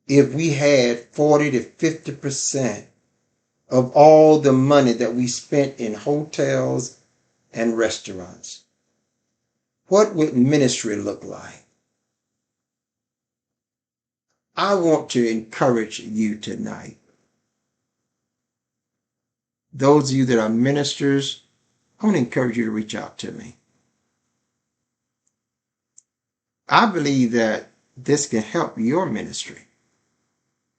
if we had 40 to 50% of all the money that we spent in hotels and restaurants? What would ministry look like? I want to encourage you tonight. Those of you that are ministers, I want to encourage you to reach out to me. I believe that this can help your ministry.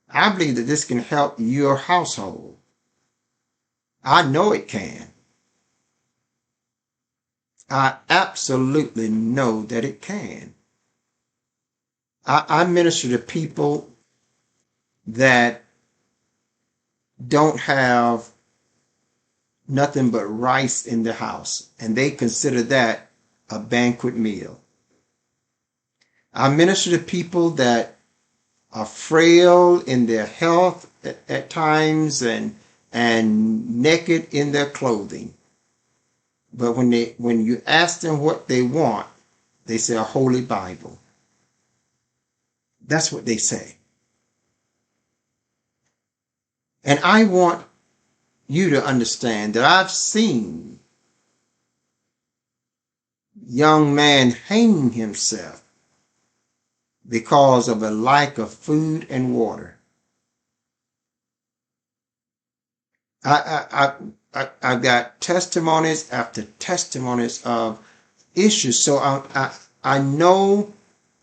I believe that this can help your household. I know it can. I absolutely know that it can. I minister to people that don't have nothing but rice in the house, and they consider that a banquet meal. I minister to people that are frail in their health at times and naked in their clothing. But when you ask them what they want, they say a holy Bible. That's what they say. And I want you to understand that I've seen young man hang himself because of a lack of food and water. I've got testimonies after testimonies of issues. So I know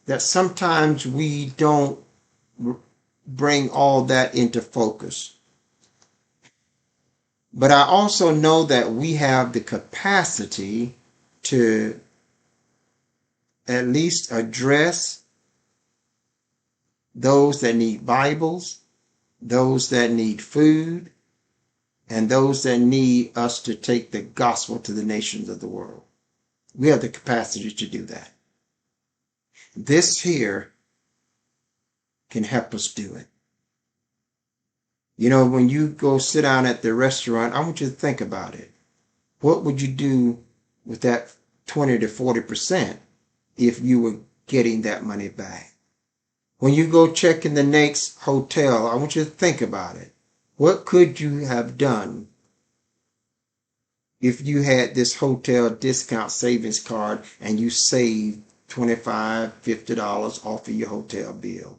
that sometimes we don't bring all that into focus. But I also know that we have the capacity to at least address those that need Bibles, those that need food, and those that need us to take the gospel to the nations of the world. We have the capacity to do that. This here can help us do it. You know, when you go sit down at the restaurant, I want you to think about it. What would you do with that 20 to 40% if you were getting that money back? When you go check in the next hotel, I want you to think about it. What could you have done if you had this hotel discount savings card and you saved $25, $50 off of your hotel bill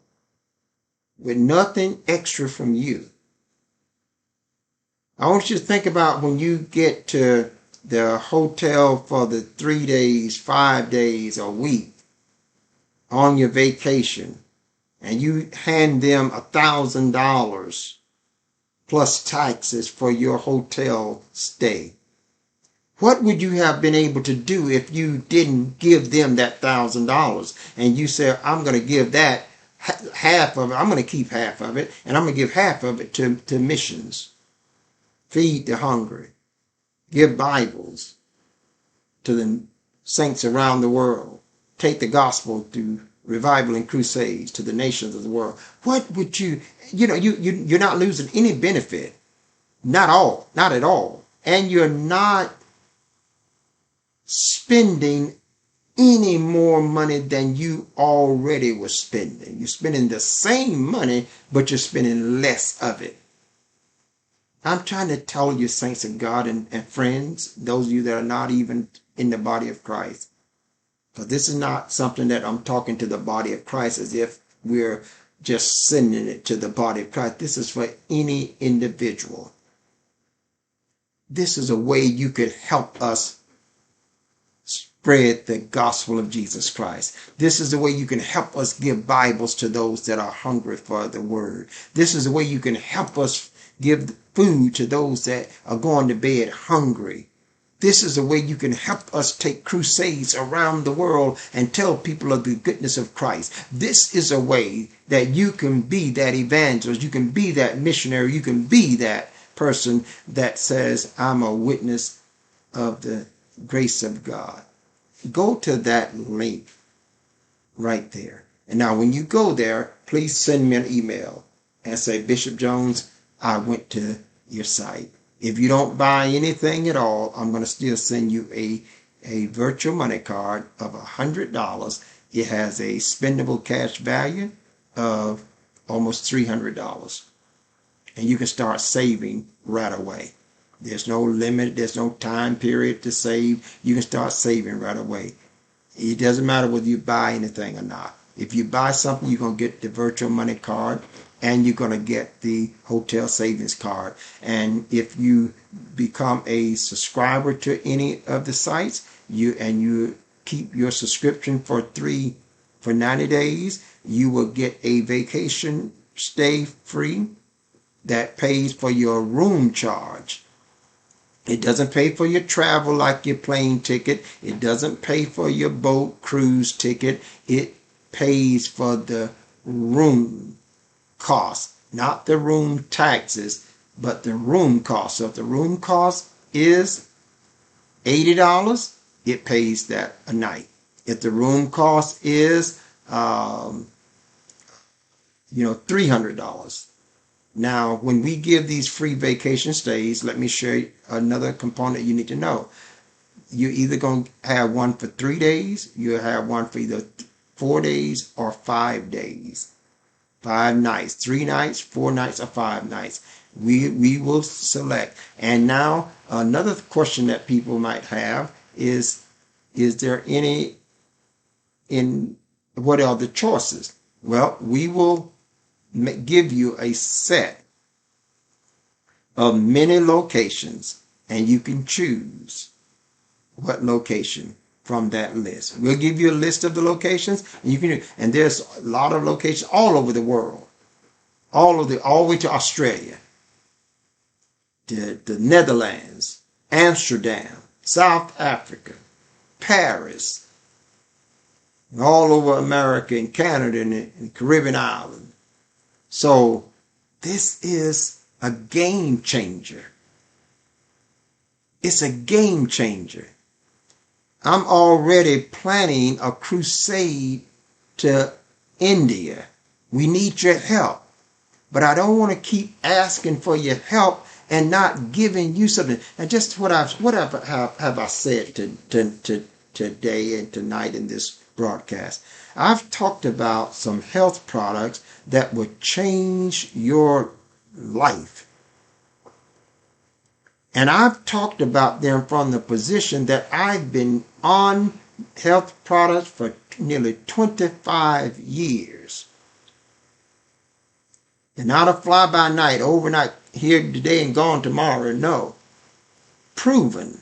with nothing extra from you? I want you to think about when you get to the hotel for the 3 days, 5 days, a week on your vacation, and you hand them $1,000 plus taxes for your hotel stay. What would you have been able to do if you didn't give them that $1,000 and you said, I'm going to give that half of it, I'm going to keep half of it, and I'm going to give half of it to missions. Feed the hungry. Give Bibles to the saints around the world. Take the gospel to revival and crusades to the nations of the world. What would you're not losing any benefit. Not at all. And you're not spending any more money than you already were spending. You're spending the same money, but you're spending less of it. I'm trying to tell you, saints of God and friends, those of you that are not even in the body of Christ, because this is not something that I'm talking to the body of Christ as if we're just sending it to the body of Christ. This is for any individual. This is a way you could help us spread the gospel of Jesus Christ. This is the way you can help us give Bibles to those that are hungry for the word. This is the way you can help us give food to those that are going to bed hungry. This is the way you can help us take crusades around the world and tell people of the goodness of Christ. This is a way that you can be that evangelist. You can be that missionary. You can be that person that says, I'm a witness of the grace of God. Go to that link right there. And now when you go there, please send me an email and say, Bishop Jones, I went to your site. If you don't buy anything at all, I'm going to still send you a virtual money card of $100. It has a spendable cash value of almost $300. And you can start saving right away. There's no limit. There's no time period to save. You can start saving right away. It doesn't matter whether you buy anything or not. If you buy something, you're going to get the virtual money card and you're going to get the hotel savings card. And if you become a subscriber to any of the sites, you keep your subscription for 90 days, you will get a vacation stay free that pays for your room charge. It doesn't pay for your travel like your plane ticket. It doesn't pay for your boat cruise ticket. It pays for the room cost, not the room taxes, but the room cost. So if the room cost is $80, it pays that a night. If the room cost is, $300. Now, when we give these free vacation stays, let me show you another component you need to know. You're either going to have one for 3 days, you'll have one for either 4 days or 5 days. 5 nights, 3 nights, 4 nights, or 5 nights. We will select. And now, another question that people might have is there any what are the choices? Well, we will give you a set of many locations, and you can choose what location from that list. We'll give you a list of the locations, and there's a lot of locations all over the world, all the way to Australia, the Netherlands, Amsterdam, South Africa, Paris, all over America and Canada and Caribbean islands. So this is a game changer. It's a game changer. I'm already planning a crusade to India. We need your help. But I don't want to keep asking for your help and not giving you something. And just what have I said today and tonight in this broadcast? I've talked about some health products that would change your life. And I've talked about them from the position that I've been on health products for nearly 25 years. And not a fly-by-night, overnight, here today and gone tomorrow. No. Proven.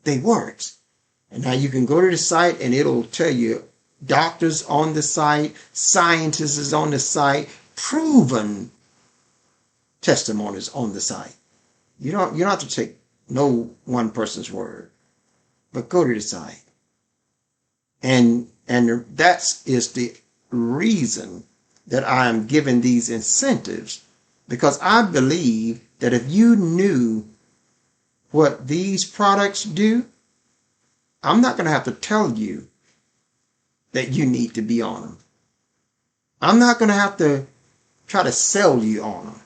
They work. And now you can go to the site and it'll tell you doctors on the site, scientists is on the site, proven testimonies on the site. You don't have to take no one person's word, but go to the site. And that is the reason that I am giving these incentives, because I believe that if you knew what these products do, I'm not going to have to tell you that you need to be on them. I'm not going to have to try to sell you on them.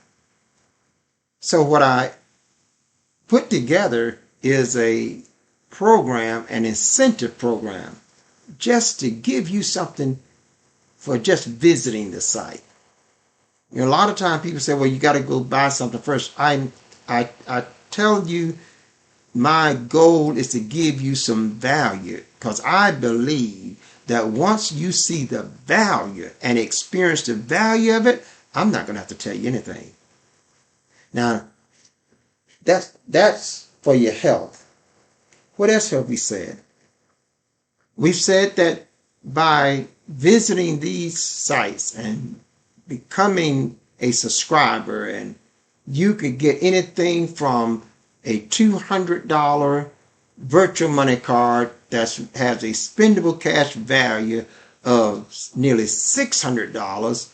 So what I put together is a program, an incentive program, just to give you something for just visiting the site. You know, a lot of times people say, well, you got to go buy something first. I tell you, my goal is to give you some value, because I believe that once you see the value and experience the value of it, I'm not going to have to tell you anything. Now, that's for your health. What else have we said? We've said that by visiting these sites and becoming a subscriber, and you could get anything from a $200 virtual money card that has a spendable cash value of nearly $600.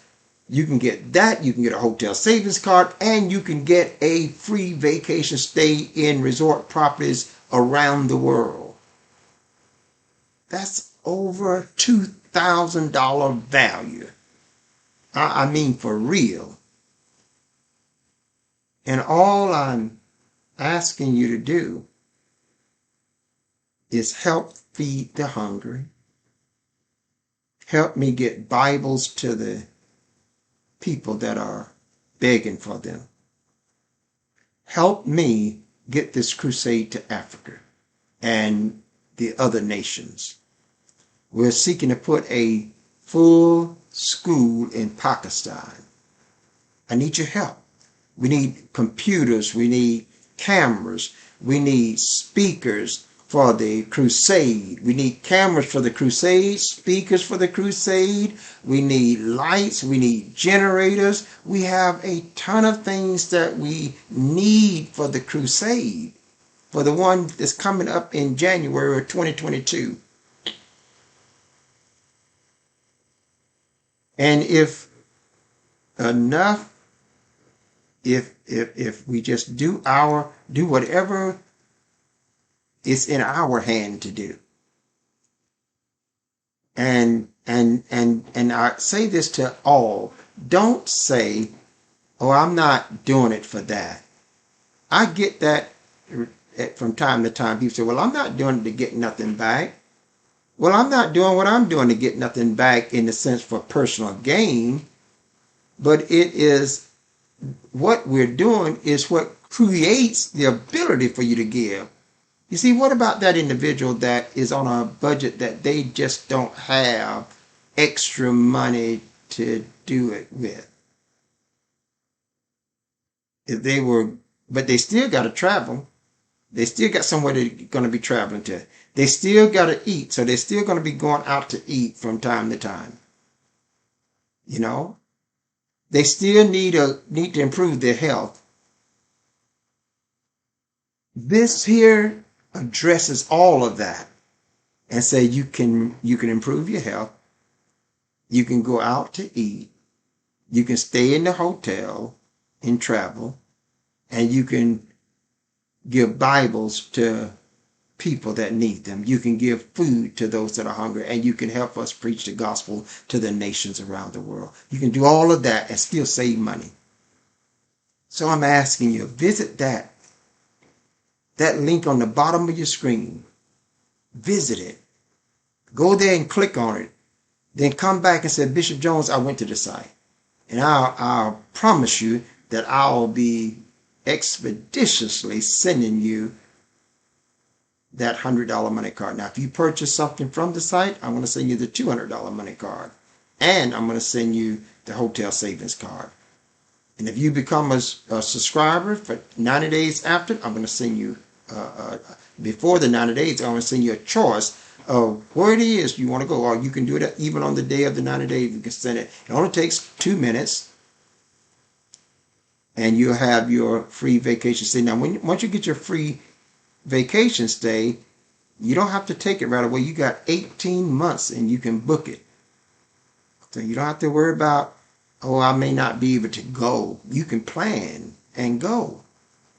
You can get that. You can get a hotel savings card, and you can get a free vacation stay in resort properties around the world. That's over $2,000 value. I mean, for real. And all I'm asking you to do is help feed the hungry. Help me get Bibles to the people that are begging for them. Help me get this crusade to Africa and the other nations. We're seeking to put a full school in Pakistan. I need your help. We need computers. We need cameras. We need speakers for the crusade. We need cameras for the crusade, speakers for the crusade. We need lights. We need generators. We have a ton of things that we need for the crusade, for the one that's coming up in January of 2022. And if enough, if we just do whatever is in our hand to do. And I say this to all. Don't say, oh, I'm not doing it for that. I get that from time to time. People say, well, I'm not doing it to get nothing back. Well, I'm not doing what I'm doing to get nothing back in the sense for personal gain, but it is what we're doing is what creates the ability for you to give. You see, what about that individual that is on a budget that they just don't have extra money to do it with? But they still got to travel. They still got somewhere they're going to be traveling to. They still got to eat, so they're still going to be going out to eat from time to time. You know, they still need to improve their health. This here addresses all of that and say you can improve your health. You can go out to eat. You can stay in the hotel and travel, and you can give Bibles to people that need them. You can give food to those that are hungry, and you can help us preach the gospel to the nations around the world. You can do all of that and still save money. So I'm asking you, visit that link on the bottom of your screen. Visit it. Go there and click on it. Then come back and say, Bishop Jones, I went to the site. And I'll promise you that I'll be expeditiously sending you that $100 money card. Now, if you purchase something from the site, I'm going to send you the $200 money card. And I'm going to send you the hotel savings card. And if you become a subscriber for 90 days after, I'm going to send you, before the 90 days, I'm going to send you a choice of where it is you want to go. Or you can do it even on the day of the 90 days. You can send it. It only takes 2 minutes. And you'll have your free vacation stay. Now, once you get your free vacation stay, you don't have to take it right away. You got 18 months and you can book it. So you don't have to worry about, oh, I may not be able to go. You can plan and go.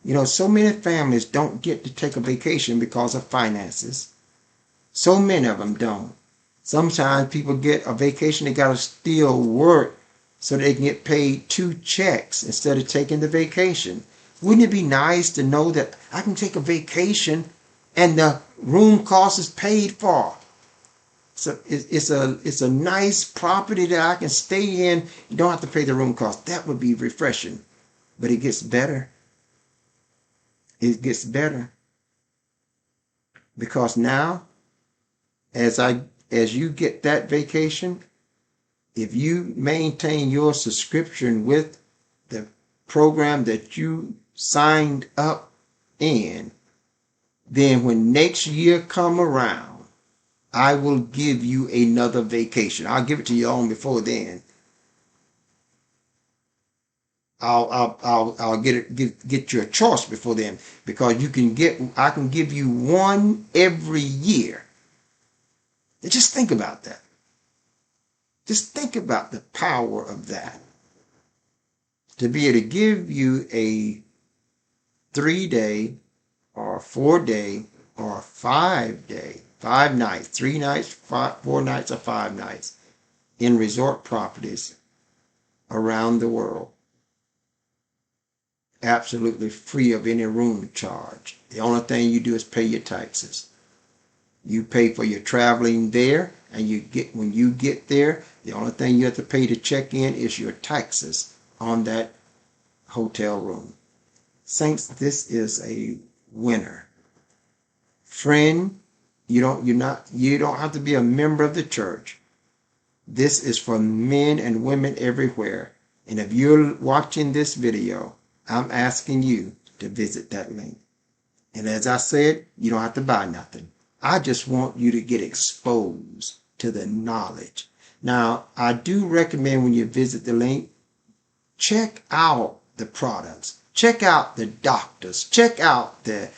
You know, so many families don't get to take a vacation because of finances. So many of them don't. Sometimes people get a vacation, they got to still work so they can get paid 2 checks instead of taking the vacation. Wouldn't it be nice to know that I can take a vacation and the room cost is paid for? So it's a nice property that I can stay in. You don't have to pay the room cost. That would be refreshing. But it gets better. It gets better. Because now, as you get that vacation, if you maintain your subscription with the program that you signed up in, then when next year come around, I will give you another vacation. I'll give it to you on before then. I'll get you a choice before then, because I can give you one every year. And just think about that. Just think about the power of that. To be able to give you a 3-day or 4-day or 5-day, 5 nights, 3 nights, 4 nights, or 5 nights in resort properties around the world. Absolutely free of any room charge. The only thing you do is pay your taxes. You pay for your traveling there, and when you get there, the only thing you have to pay to check in is your taxes on that hotel room. Saints, this is a winner. Friend, you don't have to be a member of the church. This is for men and women everywhere. And if you're watching this video, I'm asking you to visit that link. And as I said, you don't have to buy nothing. I just want you to get exposed to the knowledge. Now, I do recommend when you visit the link, check out the products. Check out the doctors. Check out the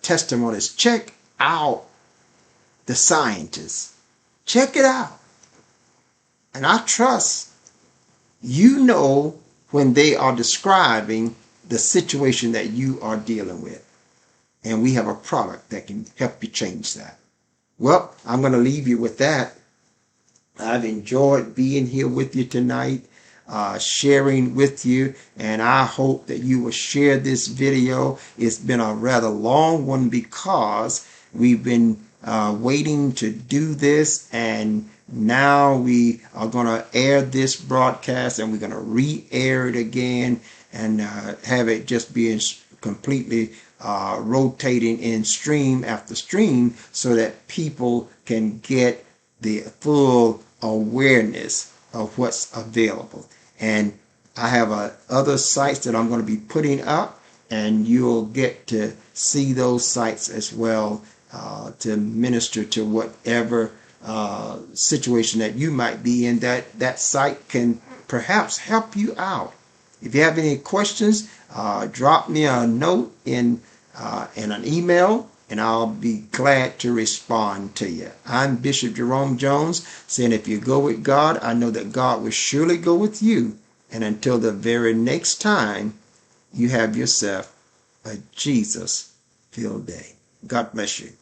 testimonies. Check out the scientists. Check it out. And I trust you know when they are describing the situation that you are dealing with. And we have a product that can help you change that. Well, I'm going to leave you with that. I've enjoyed being here with you tonight, sharing with you, and I hope that you will share this video. It's been a rather long one because we've been waiting to do this, and now we are going to air this broadcast, and we're going to re-air it again and have it just being completely rotating in stream after stream, so that people can get the full awareness of what's available. And I have other sites that I'm going to be putting up, and you'll get to see those sites as well, to minister to whatever situation that you might be in. That site can perhaps help you out. If you have any questions, drop me a note in an email, and I'll be glad to respond to you. I'm Bishop Jerome Jones, saying if you go with God, I know that God will surely go with you. And until the very next time, you have yourself a Jesus-filled day. God bless you.